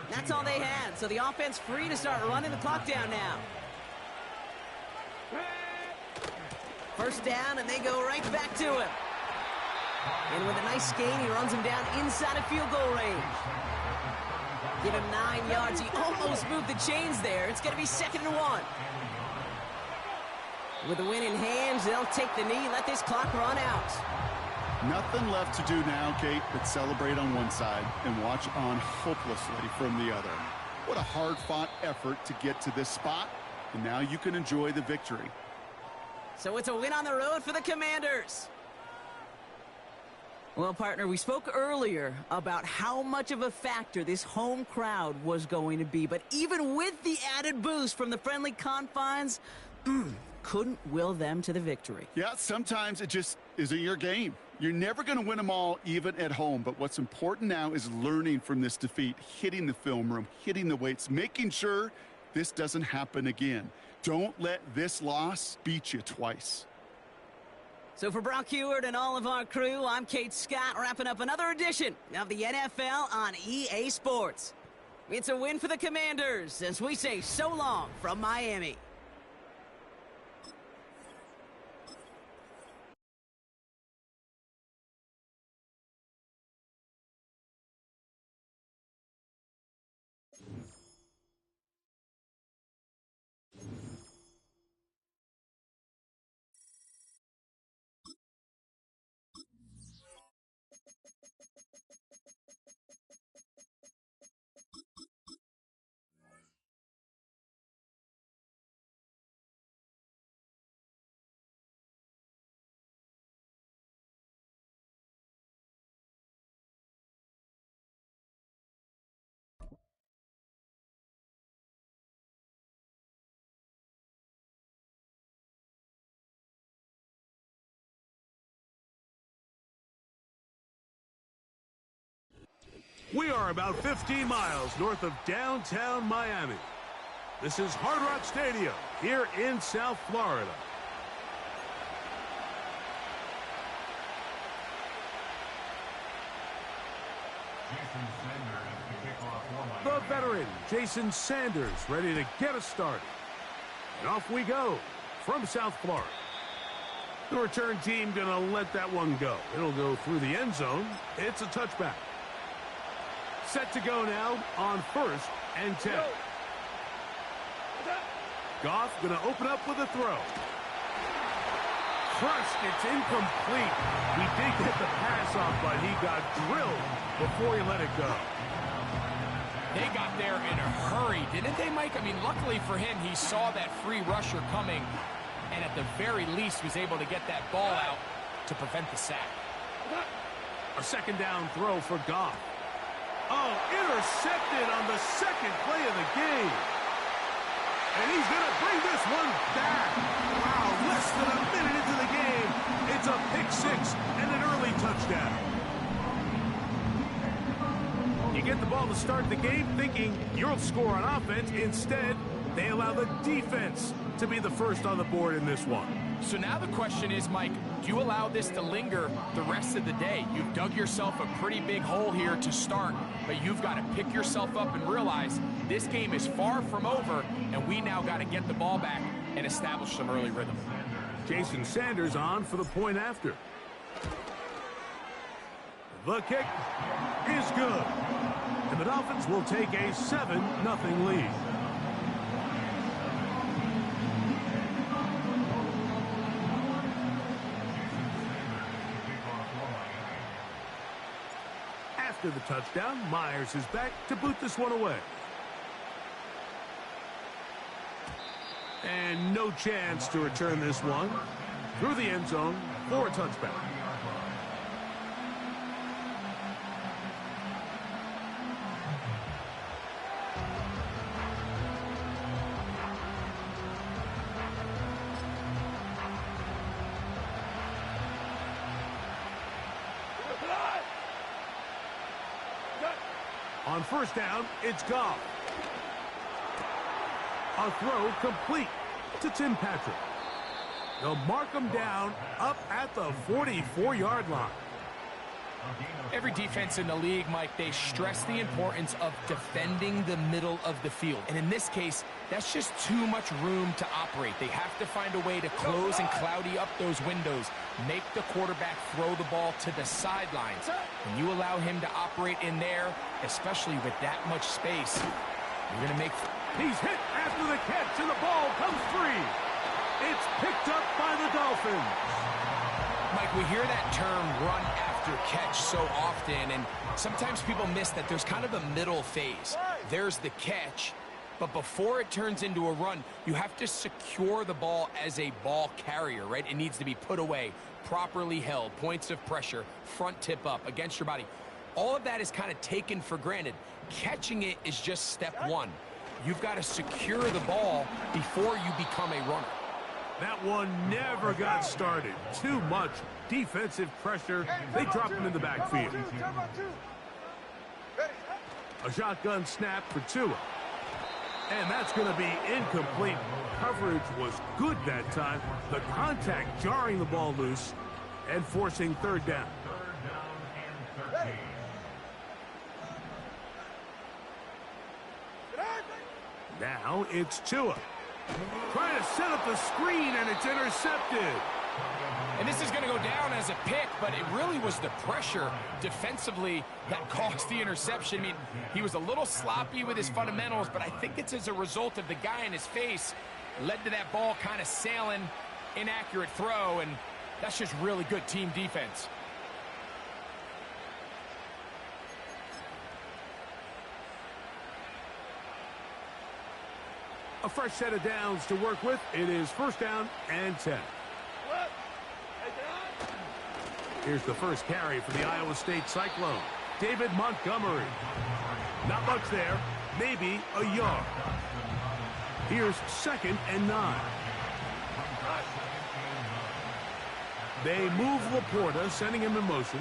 That's all they had, so the offense free to start running the clock down now. 1st down, and they go right back to him. And with a nice gain, he runs him down inside of field goal range. Give him 9 yards. He almost moved the chains there. It's going to be 2nd and 1. With the win in hand, they'll take the knee, let this clock run out. Nothing left to do now, Kate, but celebrate on one side and watch on hopelessly from the other. What a hard-fought effort to get to this spot, and now you can enjoy the victory. So it's a win on the road for the Commanders. Well, partner, we spoke earlier about how much of a factor this home crowd was going to be, but even with the added boost from the friendly confines, couldn't will them to the victory. Yeah, sometimes it just isn't your game. You're never going to win them all, even at home. But what's important now is learning from this defeat, hitting the film room, hitting the weights, making sure this doesn't happen again. Don't let this loss beat you twice. So for Brock Heward and all of our crew, I'm Kate Scott, wrapping up another edition of the NFL on EA Sports. It's a win for the Commanders as we say so long from Miami. We are about 15 miles north of downtown Miami. This is Hard Rock Stadium here in South Florida. The veteran, Jason Sanders, ready to get us started. And off we go from South Florida. The return team going to let that one go. It'll go through the end zone. It's a touchback. Set to go now on 1st and 10. Goff going to open up with a throw. Crushed. It's incomplete. He did get the pass off, but he got drilled before he let it go. They got there in a hurry, didn't they, Mike? I mean, luckily for him, he saw that free rusher coming, and at the very least was able to get that ball out to prevent the sack. A second down throw for Goff. Oh, intercepted on the second play of the game. And he's going to bring this one back. Wow, less than a minute into the game. It's a pick-6 and an early touchdown. You get the ball to start the game thinking you'll score on offense. Instead, they allow the defense to be the first on the board in this one. So now the question is, Mike, do you allow this to linger the rest of the day? You've dug yourself a pretty big hole here to start, but you've got to pick yourself up and realize this game is far from over, and we now got to get the ball back and establish some early rhythm. Jason Sanders on for the point after. The kick is good, and the Dolphins will take a 7-0 lead. After the touchdown, Myers is back to boot this one away. And no chance to return this one through the end zone for a touchback. On 1st down, it's Goff. A throw complete to Tim Patrick. They'll mark him down up at the 44-yard line. Every defense in the league, Mike, they stress the importance of defending the middle of the field. And in this case, that's just too much room to operate. They have to find a way to close and cloudy up those windows, make the quarterback throw the ball to the sidelines. When you allow him to operate in there, especially with that much space, you're going to make... He's hit after the catch, and the ball comes free. It's picked up by the Dolphins. Mike, we hear that term run after catch so often, and sometimes people miss that there's kind of a middle phase. There's the catch, but before it turns into a run, you have to secure the ball as a ball carrier, right? It needs to be put away, properly held, points of pressure, front tip up against your body. All of that is kind of taken for granted. Catching it is just step one. You've got to secure the ball before you become a runner. That one never got started. Too much defensive pressure. They dropped him in the backfield. A shotgun snap for Tua. And that's going to be incomplete. Coverage was good that time. The contact jarring the ball loose and forcing third down. Now it's Tua. Trying to set up the screen, and it's intercepted. And this is going to go down as a pick, but it really was the pressure defensively that caused the interception. I mean, he was a little sloppy with his fundamentals, but I think it's as a result of the guy in his face led to that ball kind of sailing, inaccurate throw, and that's just really good team defense. A fresh set of downs to work with. It is first down and 10. Here's the first carry for the Iowa State Cyclone. David Montgomery. Not much there. Maybe a yard. Here's second and 9. They move Laporta, sending him in motion.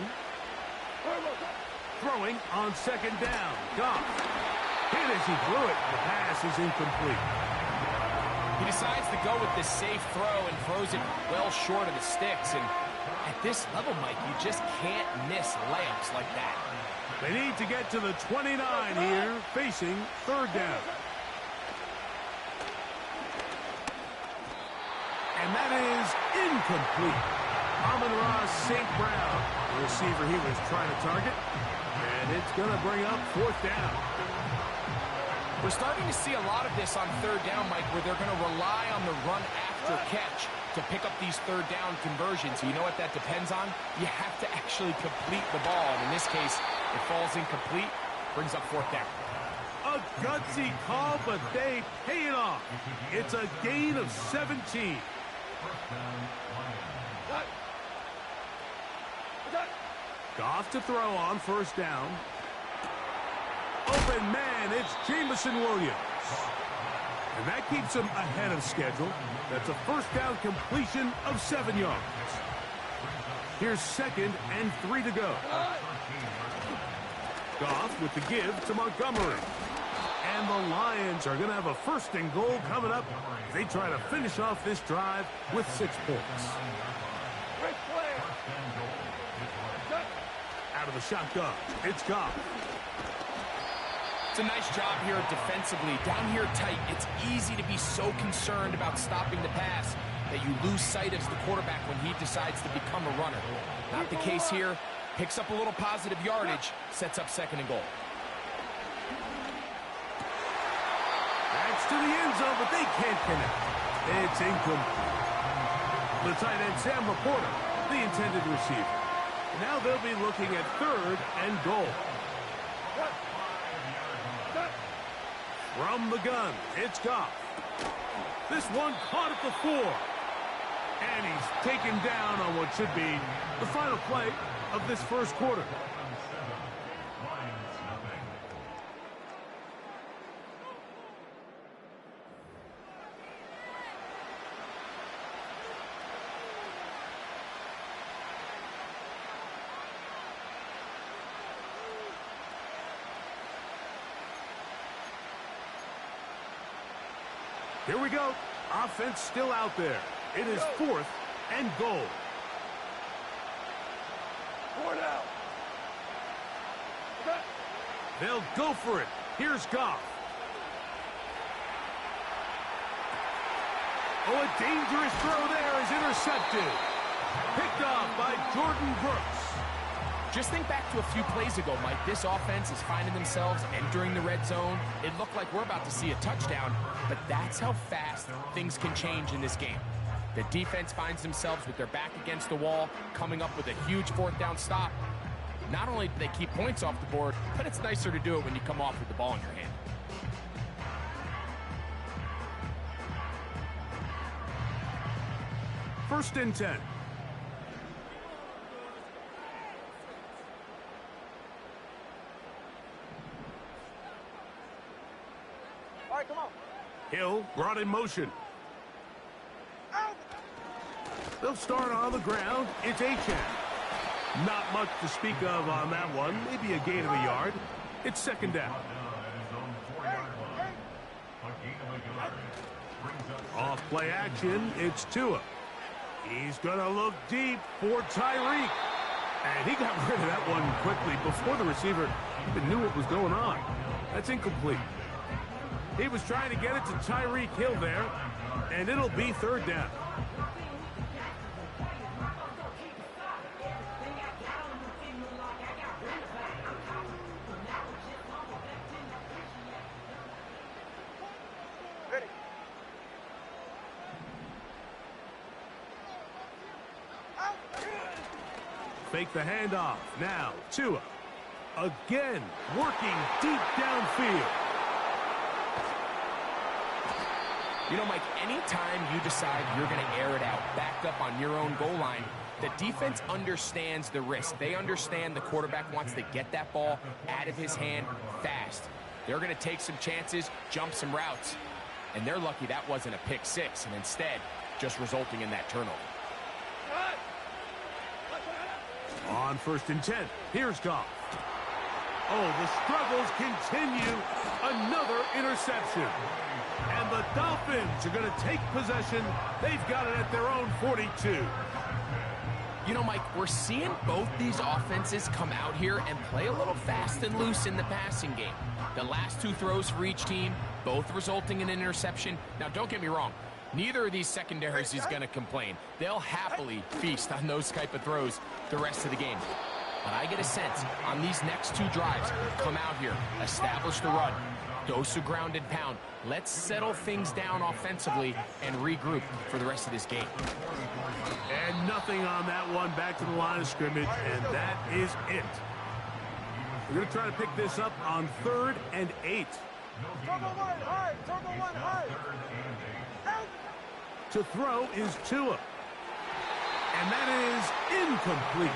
Throwing on second down. Goff. Hit as he threw it. The pass is incomplete. He decides to go with this safe throw and throws it well short of the sticks. And at this level, Mike, you just can't miss layups like that. They need to get to the 29 here, facing third down. And that is incomplete. Amon-Ra St. Brown, the receiver he was trying to target. And it's going to bring up fourth down. We're starting to see a lot of this on third down, Mike, where they're going to rely on the run after catch to pick up these third down conversions. You know what that depends on? You have to actually complete the ball. And in this case, it falls incomplete, brings up fourth down. A gutsy call, but they pay it off. It's a gain of 17. Goff to throw on first down. Open man, it's Jameson Williams. And that keeps him ahead of schedule. That's a first down completion of 7 yards. Here's second and 3 to go. Goff with the give to Montgomery. And the Lions are going to have a first and goal coming up. They try to finish off this drive with 6 points. Out of the shotgun, it's Goff. It's a nice job here defensively. Down here tight, it's easy to be so concerned about stopping the pass that you lose sight as the quarterback when he decides to become a runner. Not the case here. Picks up a little positive yardage, sets up second and goal. That's to the end zone, but they can't connect. It's incomplete. The tight end, Sam Laporta, the intended receiver. Now they'll be looking at third and goal. From the gun, it's Goff. This one caught at the 4. And he's taken down on what should be the final play of this first quarter. Here we go. Offense still out there. It is fourth and goal. 4 down. They'll go for it. Here's Goff. Oh, a dangerous throw there is intercepted. Picked off by Jordan Brooks. Just think back to a few plays ago, Mike. This offense is finding themselves entering the red zone. It looked like we're about to see a touchdown, but that's how fast things can change in this game. The defense finds themselves with their back against the wall, coming up with a huge fourth down stop. Not only do they keep points off the board, but it's nicer to do it when you come off with the ball in your hand. First and 10. All right, come on. Hill brought in motion. Out. They'll start on the ground. It's Achan. Not much to speak of on that one. Maybe a gain of a yard. It's second down. Off play action, it's Tua. He's going to look deep for Tyreek. And he got rid of that one quickly before the receiver even knew what was going on. That's incomplete. He was trying to get it to Tyreek Hill there, and it'll be third down. Fake the handoff. Now, Tua. Again, working deep downfield. You know, Mike, anytime you decide you're going to air it out, back up on your own goal line, the defense understands the risk. They understand the quarterback wants to get that ball out of his hand fast. They're going to take some chances, jump some routes. And they're lucky that wasn't a pick six, and instead, just resulting in that turnover. On 1st and 10, here's Goff. Oh, the struggles continue. Another interception. And the Dolphins are going to take possession. They've got it at their own 42. You know, Mike, we're seeing both these offenses come out here and play a little fast and loose in the passing game. The last two throws for each team, both resulting in an interception. Now, don't get me wrong. Neither of these secondaries is going to complain. They'll happily feast on those type of throws the rest of the game. But I get a sense on these next two drives, come out here, establish the run, dose of ground and pound. Let's settle things down offensively and regroup for the rest of this game. And nothing on that one, back to the line of scrimmage, and that is it. We're going to try to pick this up on 3rd and 8. Turbo one hard, turbo one hard. To throw is Tua. And that is incomplete.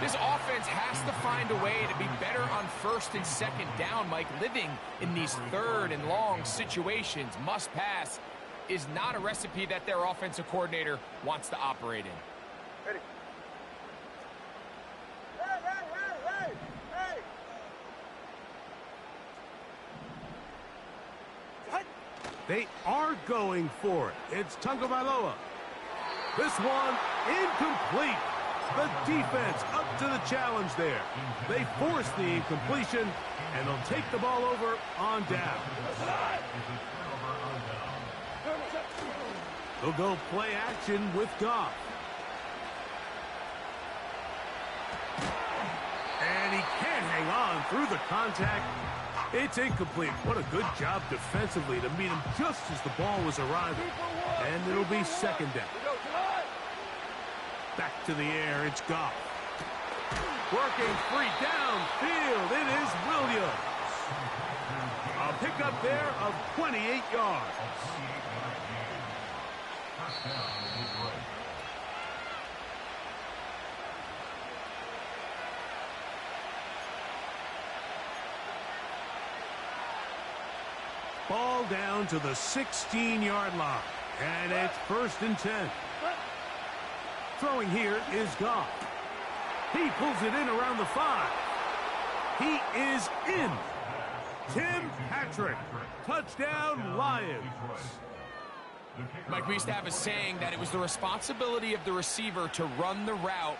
This offense has to find a way to be better on 1st and 2nd down, Mike. Living in these 3rd and long situations, must pass, is not a recipe that their offensive coordinator wants to operate in. Ready. Hey. They are going for it. It's Tagovailoa. This one incomplete. The defense up to the challenge there. They force the incompletion, and they'll take the ball over on down. They'll go play action with Goff. And he can't hang on through the contact. It's incomplete. What a good job defensively to meet him just as the ball was arriving. And it'll be 2nd down. Back to the air, it's Goff. Working free downfield, it is Williams. A pickup there of 28 yards. Ball down to the 16-yard line, and it's 1st and 10. Throwing here is Goff. He pulls it in around the 5. He is in. Tim Patrick. Touchdown, Lions. Mike, we used to have a saying that it was the responsibility of the receiver to run the route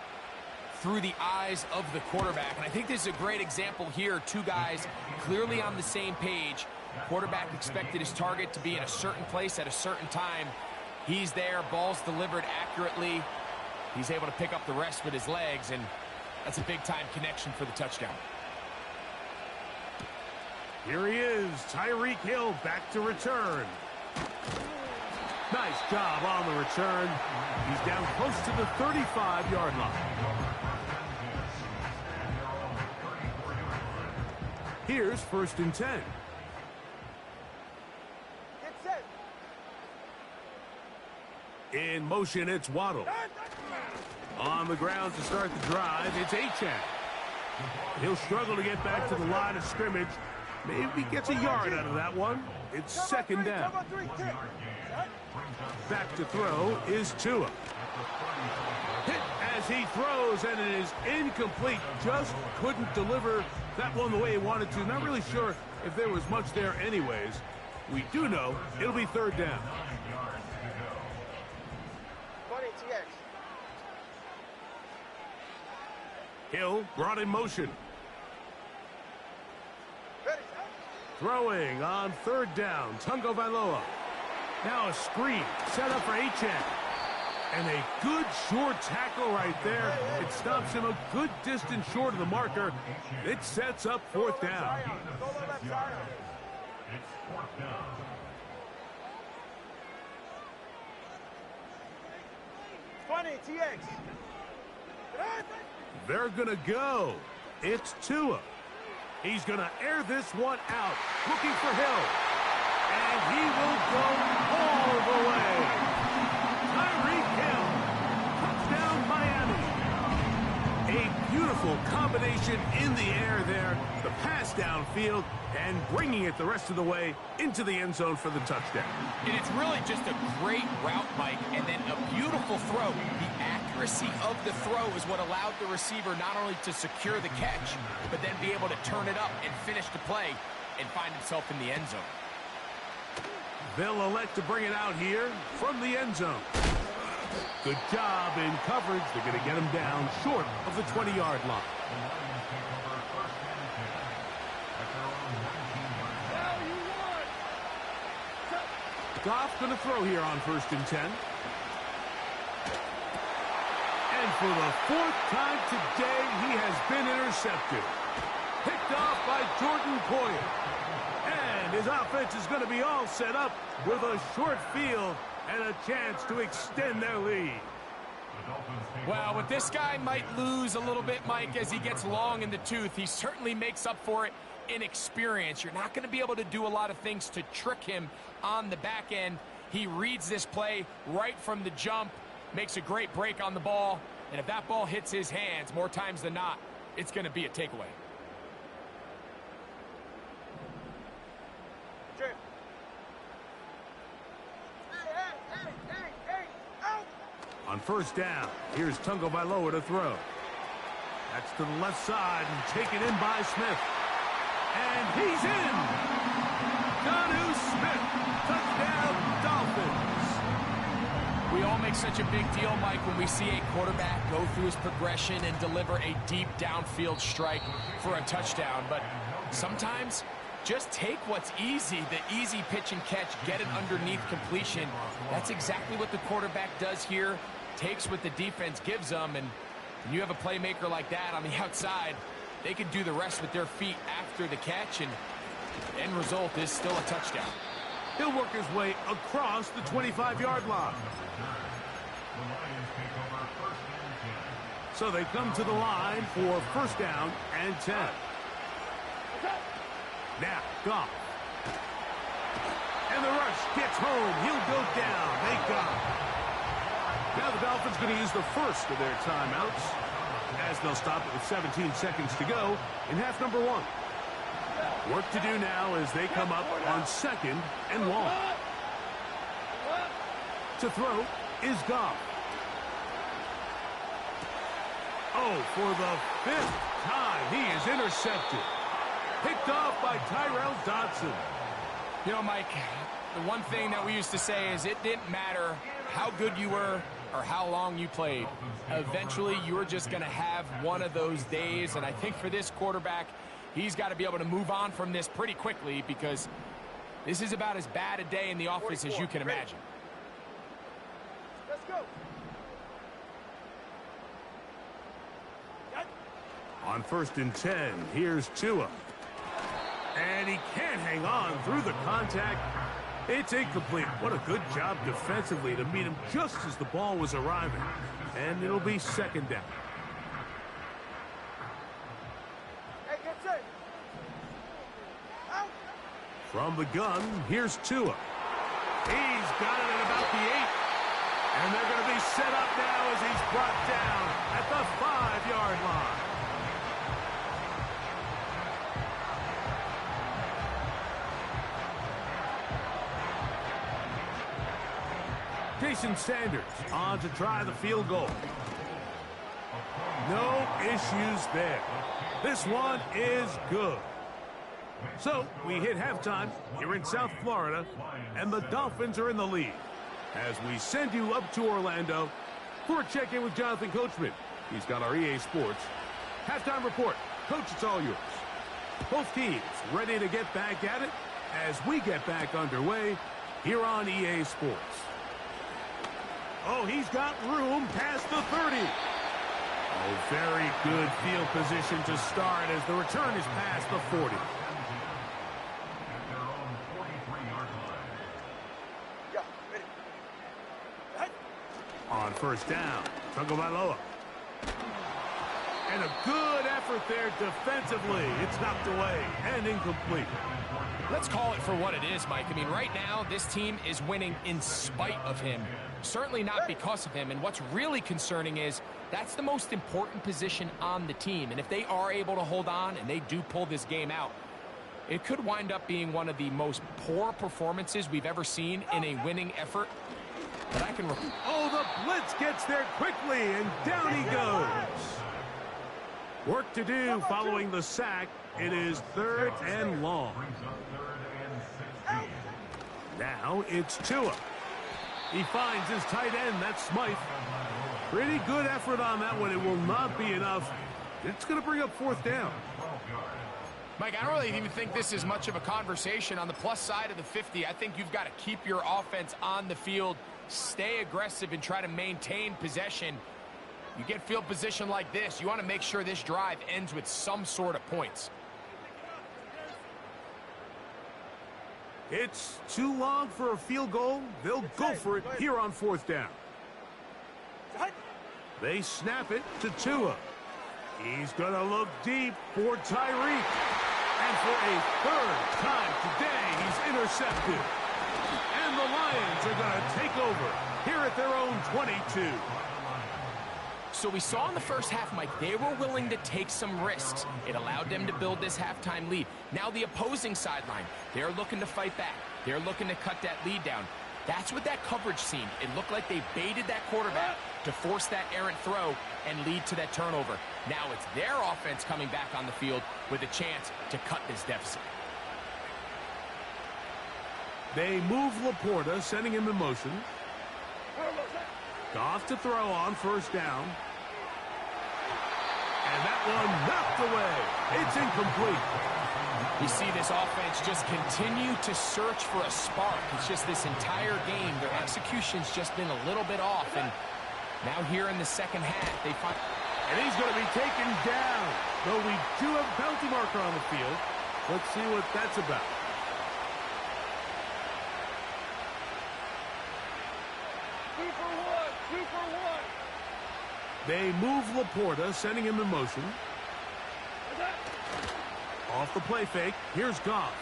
through the eyes of the quarterback. And I think this is a great example here. Two guys clearly on the same page. Quarterback expected his target to be in a certain place at a certain time. He's there, ball's delivered accurately. He's able to pick up the rest with his legs, and that's a big-time connection for the touchdown. Here he is, Tyreek Hill back to return. Nice job on the return. He's down close to the 35-yard line. Here's 1st and 10. Get set. In motion, it's Waddle. On the ground to start the drive, it's Achan. He'll struggle to get back to the line of scrimmage. Maybe gets a yard out of that one. It's 2nd down. Back to throw is Tua. Hit as he throws, and it is incomplete. Just couldn't deliver that one the way he wanted to. Not really sure if there was much there anyways. We do know it'll be third down. 20 TX. Hill brought in motion. Ready. Throwing on third down, Tungo Vailoa. Now a screen set up for Achan. And a good short tackle right there. It stops him a good distance short of the marker. It sets up fourth down. Go left side. It's fourth down. TX. They're going to go. It's Tua. He's going to air this one out, looking for Hill. And he will go all the way. Tyreek Hill. Touchdown, Miami. A beautiful combination in the air there. The pass downfield and bringing it the rest of the way into the end zone for the touchdown. And it's really just a great route, Mike, and then a beautiful throw. The accuracy of the throw is what allowed the receiver not only to secure the catch, but then be able to turn it up and finish the play and find himself in the end zone. They'll elect to bring it out here from the end zone. Good job in coverage. They're going to get him down short of the 20-yard line. Goff going to throw here on 1st and 10. And for the fourth time today, he has been intercepted. Picked off by Jordan Poyer. And his offense is going to be all set up with a short field and a chance to extend their lead. Well, what this guy might lose a little bit, Mike, as he gets long in the tooth, he certainly makes up for it in experience. You're not going to be able to do a lot of things to trick him on the back end. He reads this play right from the jump, makes a great break on the ball, and if that ball hits his hands more times than not, it's going to be a takeaway. Jim. Hey, out! On 1st down, here's Tungo Vailoa to throw. That's to the left side and taken in by Smith. And he's in! Jonnu Smith, touchdown Dolphins. We all make such a big deal, Mike, when we see a quarterback go through his progression and deliver a deep downfield strike for a touchdown. But sometimes, just take what's easy, the easy pitch and catch, get it underneath completion. That's exactly what the quarterback does here, takes what the defense gives them, and when you have a playmaker like that on the outside, they can do the rest with their feet after the catch, and the end result is still a touchdown. He'll work his way across the 25-yard line. So they come to the line for 1st down and 10. Now, Goff. And the rush gets home. He'll go down. They got him. Now the Dolphins going to use the first of their timeouts as they'll stop it with 17 seconds to go in half number 1. Work to do now as they come up on 2nd and long. To throw is Goff. Oh, for the 5th time, he is intercepted. Picked off by Tyrell Dodson. You know, Mike, the one thing that we used to say is it didn't matter how good you were or how long you played. Eventually, you were just going to have one of those days, and I think for this quarterback, he's got to be able to move on from this pretty quickly because this is about as bad a day in the office as you can imagine. Let's go. On 1st and 10, here's Tua. And he can't hang on through the contact. It's incomplete. What a good job defensively to meet him just as the ball was arriving. And it'll be 2nd down. Hey, get set. Out. From the gun, here's Tua. He's got it at about the 8. And they're going to be set up now as he's brought down at the 5-yard line. Jason Sanders on to try the field goal. No issues there. This one is good. So, we hit halftime here in South Florida, and the Dolphins are in the lead. As we send you up to Orlando for a check-in with Jonathan Coachman. He's got our EA Sports halftime report. Coach, it's all yours. Both teams ready to get back at it as we get back underway here on EA Sports. Oh, he's got room past the 30. Oh, very good field position to start as the return is past the 40. On first down, Tagovailoa. And a good effort there defensively. It's knocked away and incomplete. Let's call it for what it is, Mike. I mean, right now, this team is winning in spite of him. Certainly not because of him. And what's really concerning is that's the most important position on the team. And if they are able to hold on and they do pull this game out, it could wind up being one of the most poor performances we've ever seen in a winning effort. But I can... Oh, the blitz gets there quickly, and down he goes. Work to do following the sack. It is 3rd and long. Now it's Tua. He finds his tight end. That's Smythe. Pretty good effort on that one. It will not be enough. It's going to bring up 4th down. Mike, I don't really even think this is much of a conversation. On the plus side of the 50, I think you've got to keep your offense on the field, stay aggressive, and try to maintain possession. You get field position like this, you want to make sure this drive ends with some sort of points. It's too long for a field goal. They'll go for it here on 4th down. They snap it to Tua. He's going to look deep for Tyreek. And for a 3rd time today, he's intercepted. And the Lions are going to take over here at their own 22. So we saw in the first half, Mike, they were willing to take some risks. It allowed them to build this halftime lead. Now the opposing sideline, they're looking to fight back. They're looking to cut that lead down. That's what that coverage seemed. It looked like they baited that quarterback to force that errant throw and lead to that turnover. Now it's their offense coming back on the field with a chance to cut this deficit. They move Laporta, sending him in motion. Goff to throw on 1st down. And that one knocked away. It's incomplete. We see this offense just continue to search for a spark. It's just this entire game, their execution's just been a little bit off. And now here in the second half, they find... And he's going to be taken down. Though we do have a penalty marker on the field. Let's see what that's about. They move Laporta, sending him in motion. Off the play fake, here's Goff.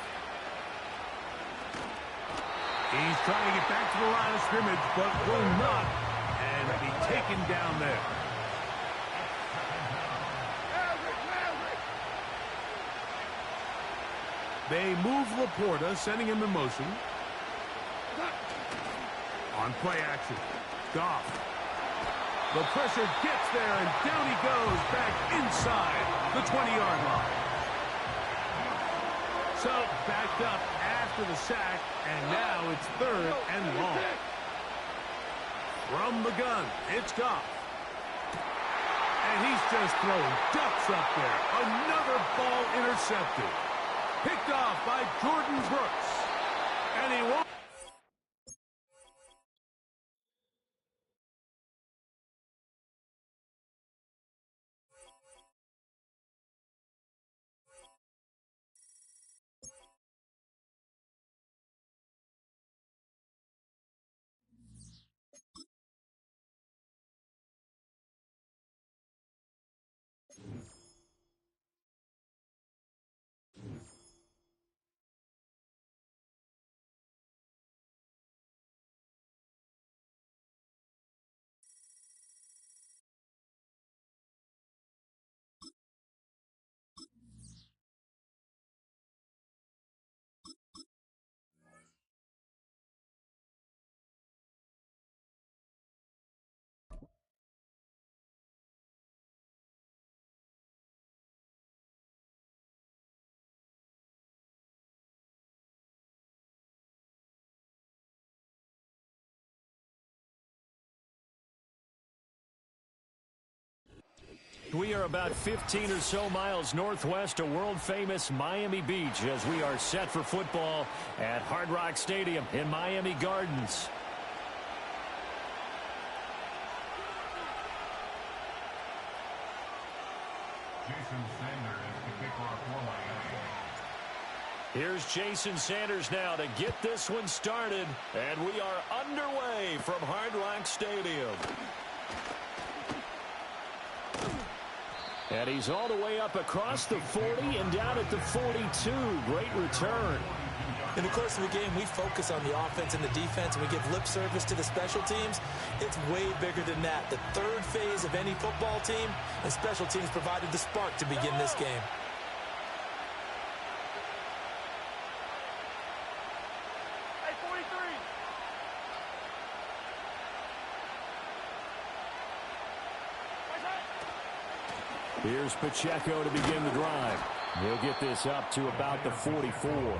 He's trying to get back to the line of scrimmage, but will not. And be taken down there. They move Laporta, sending him in motion. On play action, Goff. The pressure gets there, and down he goes back inside the 20-yard line. So, backed up after the sack, and now it's 3rd and long. From the gun, it's Goff. And he's just throwing ducks up there. Another ball intercepted. Picked off by Jordan Brooks. And he won't. we are about 15 or so miles northwest of world-famous Miami Beach as we are set for football at Hard Rock Stadium in Miami Gardens. Jason Sanders, the kickoff for Miami. Here's Jason Sanders now to get this one started, and we are underway from Hard Rock Stadium. And he's all the way up across the 40 and down at the 42. Great return. In the course of the game, we focus on the offense and the defense, and we give lip service to the special teams. It's way bigger than that. The third phase of any football team, and special teams provided the spark to begin this game. Hey, 43. Here's Pacheco to begin the drive. He'll get this up to about the 44.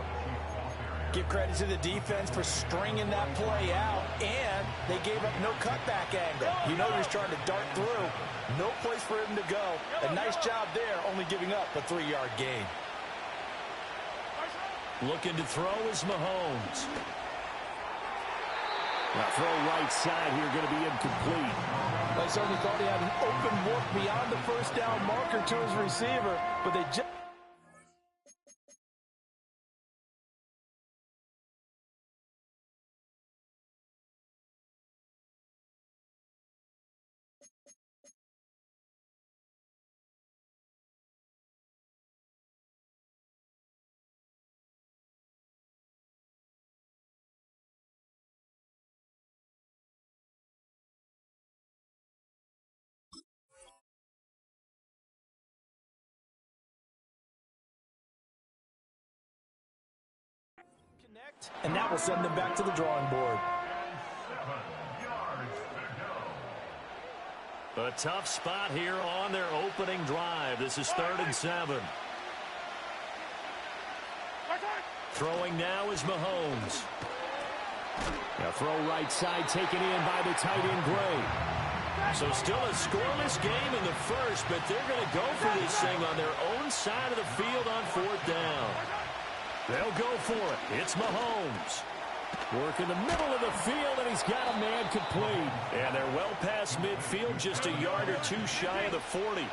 Give credit to the defense for stringing that play out, and they gave up no cutback angle. You know he was trying to dart through. No place for him to go. A nice job there, only giving up a 3-yard gain. Looking to throw is Mahomes. Now throw right side here, going to be incomplete. They certainly thought he had an open look beyond the first down marker to his receiver, but they just... And that will send them back to the drawing board. A tough spot here on their opening drive. This is 3rd and 7. Throwing now is Mahomes. Now throw right side taken in by the tight end Gray. So still a scoreless game in the first, but they're going to go for this thing on their own side of the field on 4th down. They'll go for it. It's Mahomes. Work in the middle of the field, and he's got a man complete. And they're well past midfield, just a yard or two shy of the 40.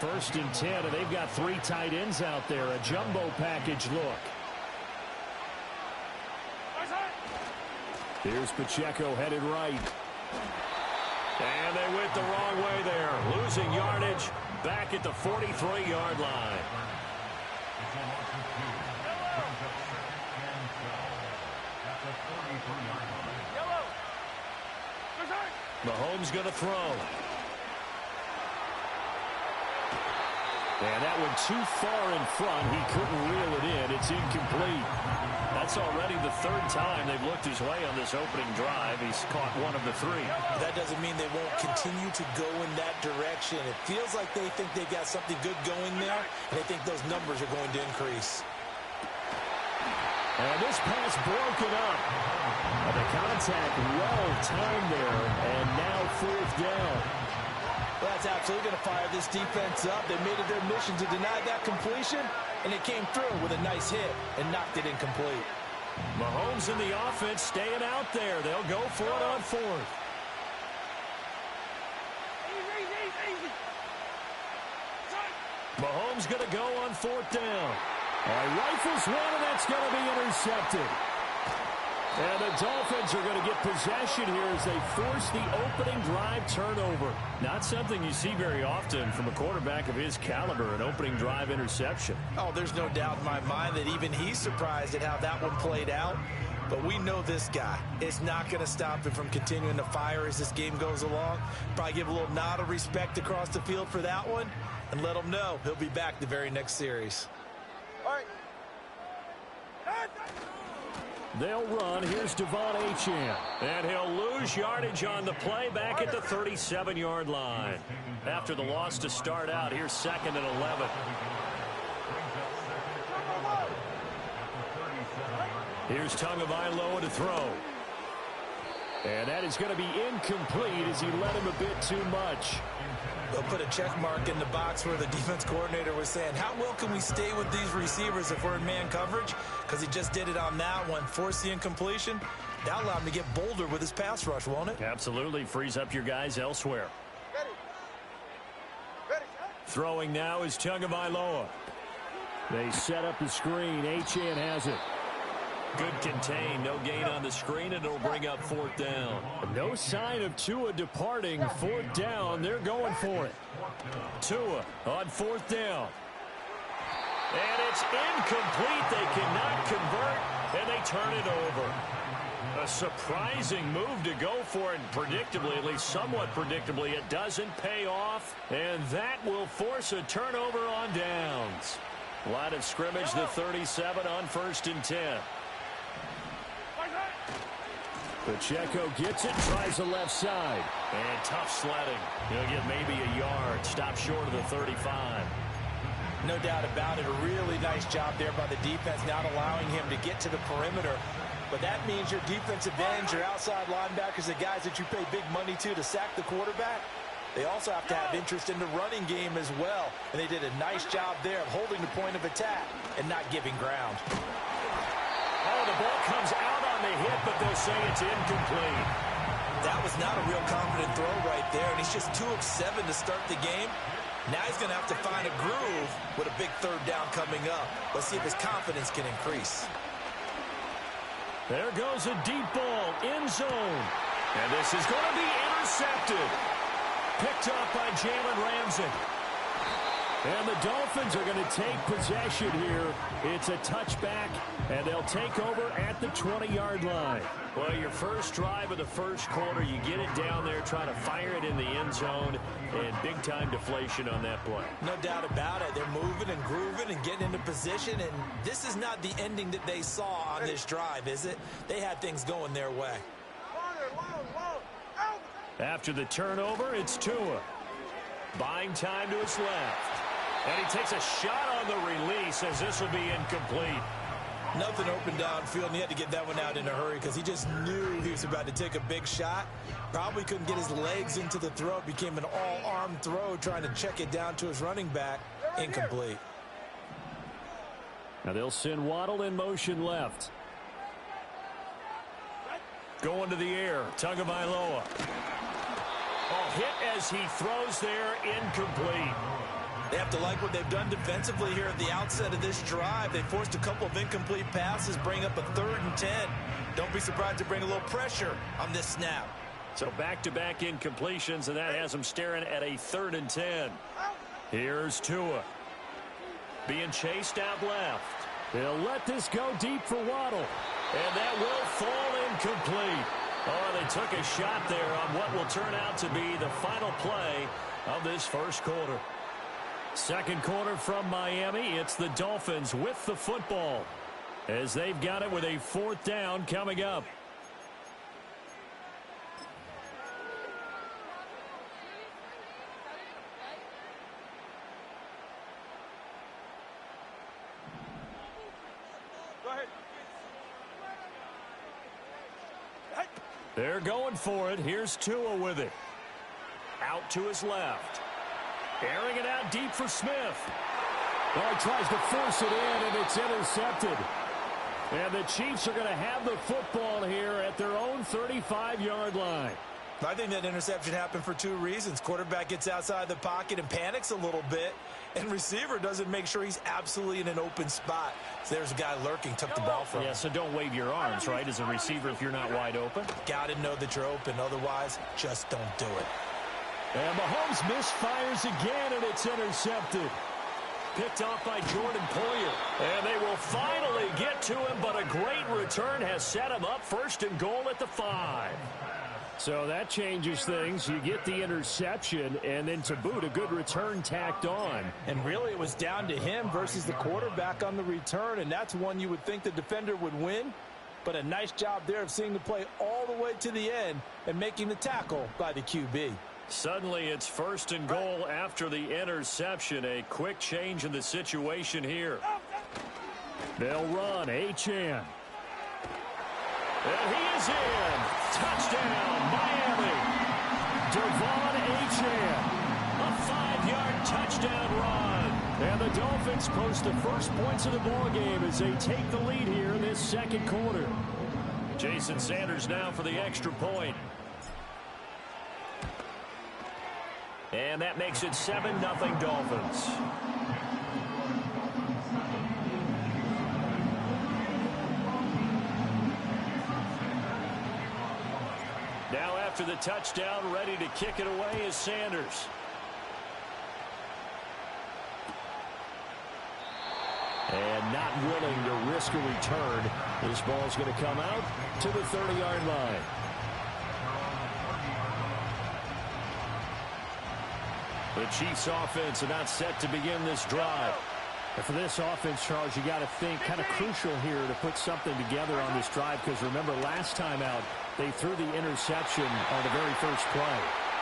1st and 10, and they've got 3 tight ends out there. A jumbo package look. Here's Pacheco headed right. And they went the wrong way there. Losing yardage back at the 43-yard line. Mahomes going to throw. And that one too far in front. He couldn't reel it in. It's incomplete. That's already the 3rd time they've looked his way on this opening drive. He's caught one of the 3. That doesn't mean they won't continue to go in that direction. It feels like they think they've got something good going there, and they think those numbers are going to increase. And this pass broken up. And the contact well timed there, and now 4th down. Well, that's absolutely going to fire this defense up. They made it their mission to deny that completion, and it came through with a nice hit and knocked it incomplete. Mahomes and the offense staying out there. They'll go for it on 4th. Mahomes going to go on 4th down. Rifles one, and that's going to be intercepted. And the Dolphins are going to get possession here as they force the opening drive turnover. Not something you see very often from a quarterback of his caliber, an opening drive interception. Oh, there's no doubt in my mind that even he's surprised at how that one played out. But we know this guy is not going to stop him from continuing to fire as this game goes along. Probably give a little nod of respect across the field for that one and let him know he'll be back the very next series. All right. They'll run. Here's Devon Achane. And he'll lose yardage on the play back at the 37-yard line. After the loss to start out, here's 2nd and 11. Here's Tagovailoa to throw. And that is going to be incomplete as he led him a bit too much. They'll put a check mark in the box where the defense coordinator was saying, how well can we stay with these receivers if we're in man coverage? Because he just did it on that one, forced the incompletion. That allowed him to get bolder with his pass rush, won't it? Absolutely. Frees up your guys elsewhere. Throwing now is Tagovailoa. They set up the screen. Achane has it. Good contain. No gain on the screen, and it'll bring up 4th down. No sign of Tua departing. 4th down. They're going for it. Tua on 4th down. And it's incomplete. They cannot convert, and they turn it over. A surprising move to go for it, and predictably, at least somewhat predictably, it doesn't pay off, and that will force a turnover on downs. Line of scrimmage, the 37 on 1st and 10. Pacheco gets it, tries the left side. And tough sledding. He'll get maybe a yard. Stop short of the 35. No doubt about it. A really nice job there by the defense, not allowing him to get to the perimeter. But that means your defensive ends, your outside linebackers, the guys that you pay big money to sack the quarterback, they also have to have interest in the running game as well. And they did a nice job there of holding the point of attack and not giving ground. Oh, the ball comes out on the hit, but they'll say it's incomplete. That was not a real confident throw right there, and he's just 2 of 7 to start the game. Now he's going to have to find a groove with a big 3rd down coming up. Let's see if his confidence can increase. There goes a deep ball, end zone. And this is going to be intercepted. Picked up by Jalen Ramsey. And the Dolphins are going to take possession here. It's a touchback, and they'll take over at the 20-yard line. Well, your first drive of the first quarter, you get it down there, try to fire it in the end zone, and big-time deflation on that play. No doubt about it. They're moving and grooving and getting into position, and this is not the ending that they saw on this drive, is it? They had things going their way. After the turnover, it's Tua. Buying time to his left. And he takes a shot on the release as this will be incomplete. Nothing open downfield, and he had to get that one out in a hurry because he just knew he was about to take a big shot. Probably couldn't get his legs into the throw. It became an all-arm throw trying to check it down to his running back. Incomplete. Now they'll send Waddle in motion left. Going to the air. Tagovailoa. Oh, hit as he throws there. Incomplete. They have to like what they've done defensively here at the outset of this drive. They forced a couple of incomplete passes, bring up a 3rd and 10. Don't be surprised to bring a little pressure on this snap. So back-to-back incompletions, and that has them staring at a 3rd and 10. Here's Tua. Being chased out left. They'll let this go deep for Waddle. And that will fall incomplete. Oh, they took a shot there on what will turn out to be the final play of this first quarter. Second quarter from Miami. It's the Dolphins with the football as they've got it with a 4th down coming up. Go ahead. They're going for it. Here's Tua with it. Out to his left. Airing it out deep for Smith. Well, he tries to force it in, and it's intercepted. And the Chiefs are going to have the football here at their own 35-yard line. I think that interception happened for 2 reasons. Quarterback gets outside the pocket and panics a little bit, and receiver doesn't make sure he's absolutely in an open spot. So there's a guy lurking, took the ball from him. Yeah, so don't wave your arms, right, as a receiver if you're not wide open. Got to know that you're open. Otherwise, just don't do it. And Mahomes misfires again, and it's intercepted. Picked off by Jordan Poyer. And they will finally get to him, but a great return has set him up 1st and goal at the 5. So that changes things. You get the interception, and then to boot, a good return tacked on. And really, it was down to him versus the quarterback on the return, and that's one you would think the defender would win. But a nice job there of seeing the play all the way to the end and making the tackle by the QB. Suddenly, it's 1st and goal after the interception. A quick change in the situation here. They'll run. Achane. And he is in. Touchdown, Miami. Devon Achane. A 5-yard touchdown run. And the Dolphins post the first points of the ball game as they take the lead here in this second quarter. Jason Sanders now for the extra point. And that makes it 7-0 Dolphins. Now after the touchdown, ready to kick it away is Sanders. And not willing to risk a return. This ball's going to come out to the 30-yard line. The Chiefs offense about set to begin this drive. And for this offense, Charles, you got to think kind of crucial here to put something together on this drive, because remember last time out they threw the interception on the very first play.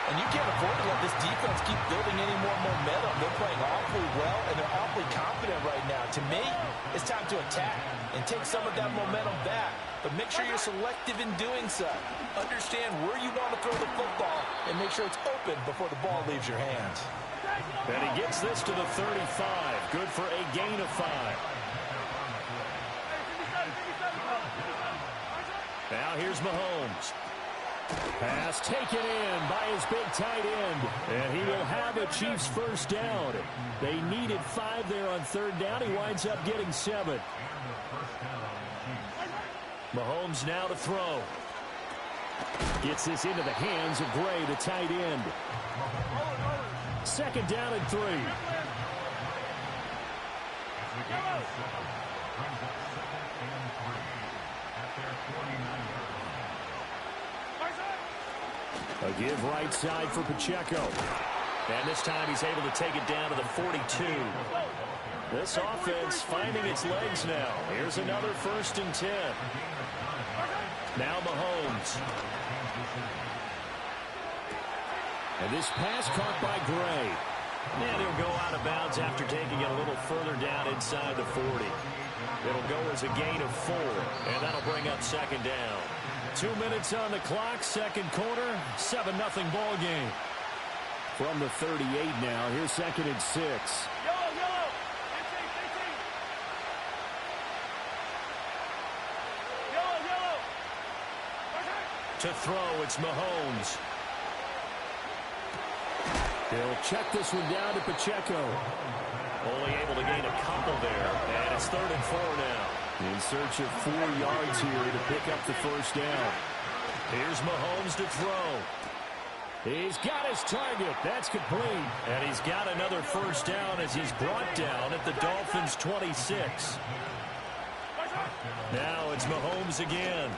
And you can't afford to let this defense keep building any more momentum. They're playing awfully well, and they're awfully confident right now. To me, it's time to attack and take some of that momentum back. But make sure you're selective in doing so. Understand where you want to throw the football and make sure it's open before the ball leaves your hands. And he gets this to the 35. Good for a gain of 5. Now here's Mahomes. Pass taken in by his big tight end. And he will have a Chiefs first down. They needed 5 there on third down. He winds up getting 7. Mahomes now to throw. Gets this into the hands of Gray, the tight end. Second down and 3. A give right side for Pacheco. And this time he's able to take it down to the 42. This offense finding its legs now. Here's another 1st and 10. Now Mahomes. And this pass caught by Gray. And he'll go out of bounds after taking it a little further down inside the 40. It'll go as a gain of 4. And that'll bring up second down. 2 minutes on the clock, second quarter, 7-0 ball game. From the 38 now, here's 2nd and 6. To throw, it's Mahomes. He'll check this one down to Pacheco. Only able to gain a couple there, and it's 3rd and 4 now. In search of 4 yards here to pick up the first down. Here's Mahomes to throw. He's got his target. That's complete. And he's got another first down as he's brought down at the Dolphins' 26. Now it's Mahomes again.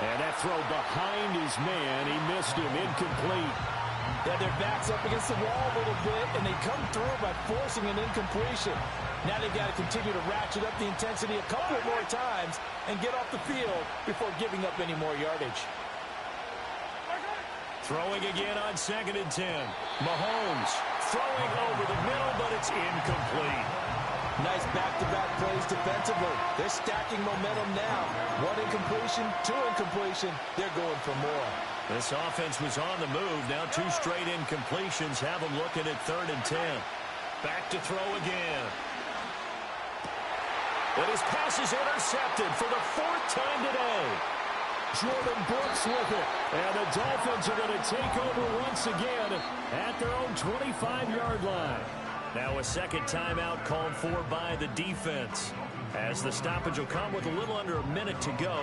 And that throw behind his man. He missed him. Incomplete. Yeah, their back's up against the wall a little bit, and they come through by forcing an incompletion. Now they've got to continue to ratchet up the intensity a couple of more times and get off the field before giving up any more yardage. Throwing again on 2nd and 10. Mahomes throwing over the middle, but it's incomplete. Nice back-to-back plays defensively. They're stacking momentum now. 1 incompletion, 2 incompletion. They're going for more. This offense was on the move. Now 2 straight incompletions have them looking at 3rd and 10. Back to throw again. And his pass is intercepted for the 4th time today. Jordan Brooks with it. And the Dolphins are going to take over once again at their own 25-yard line. Now a second timeout called for by the defense, as the stoppage will come with a little under a minute to go.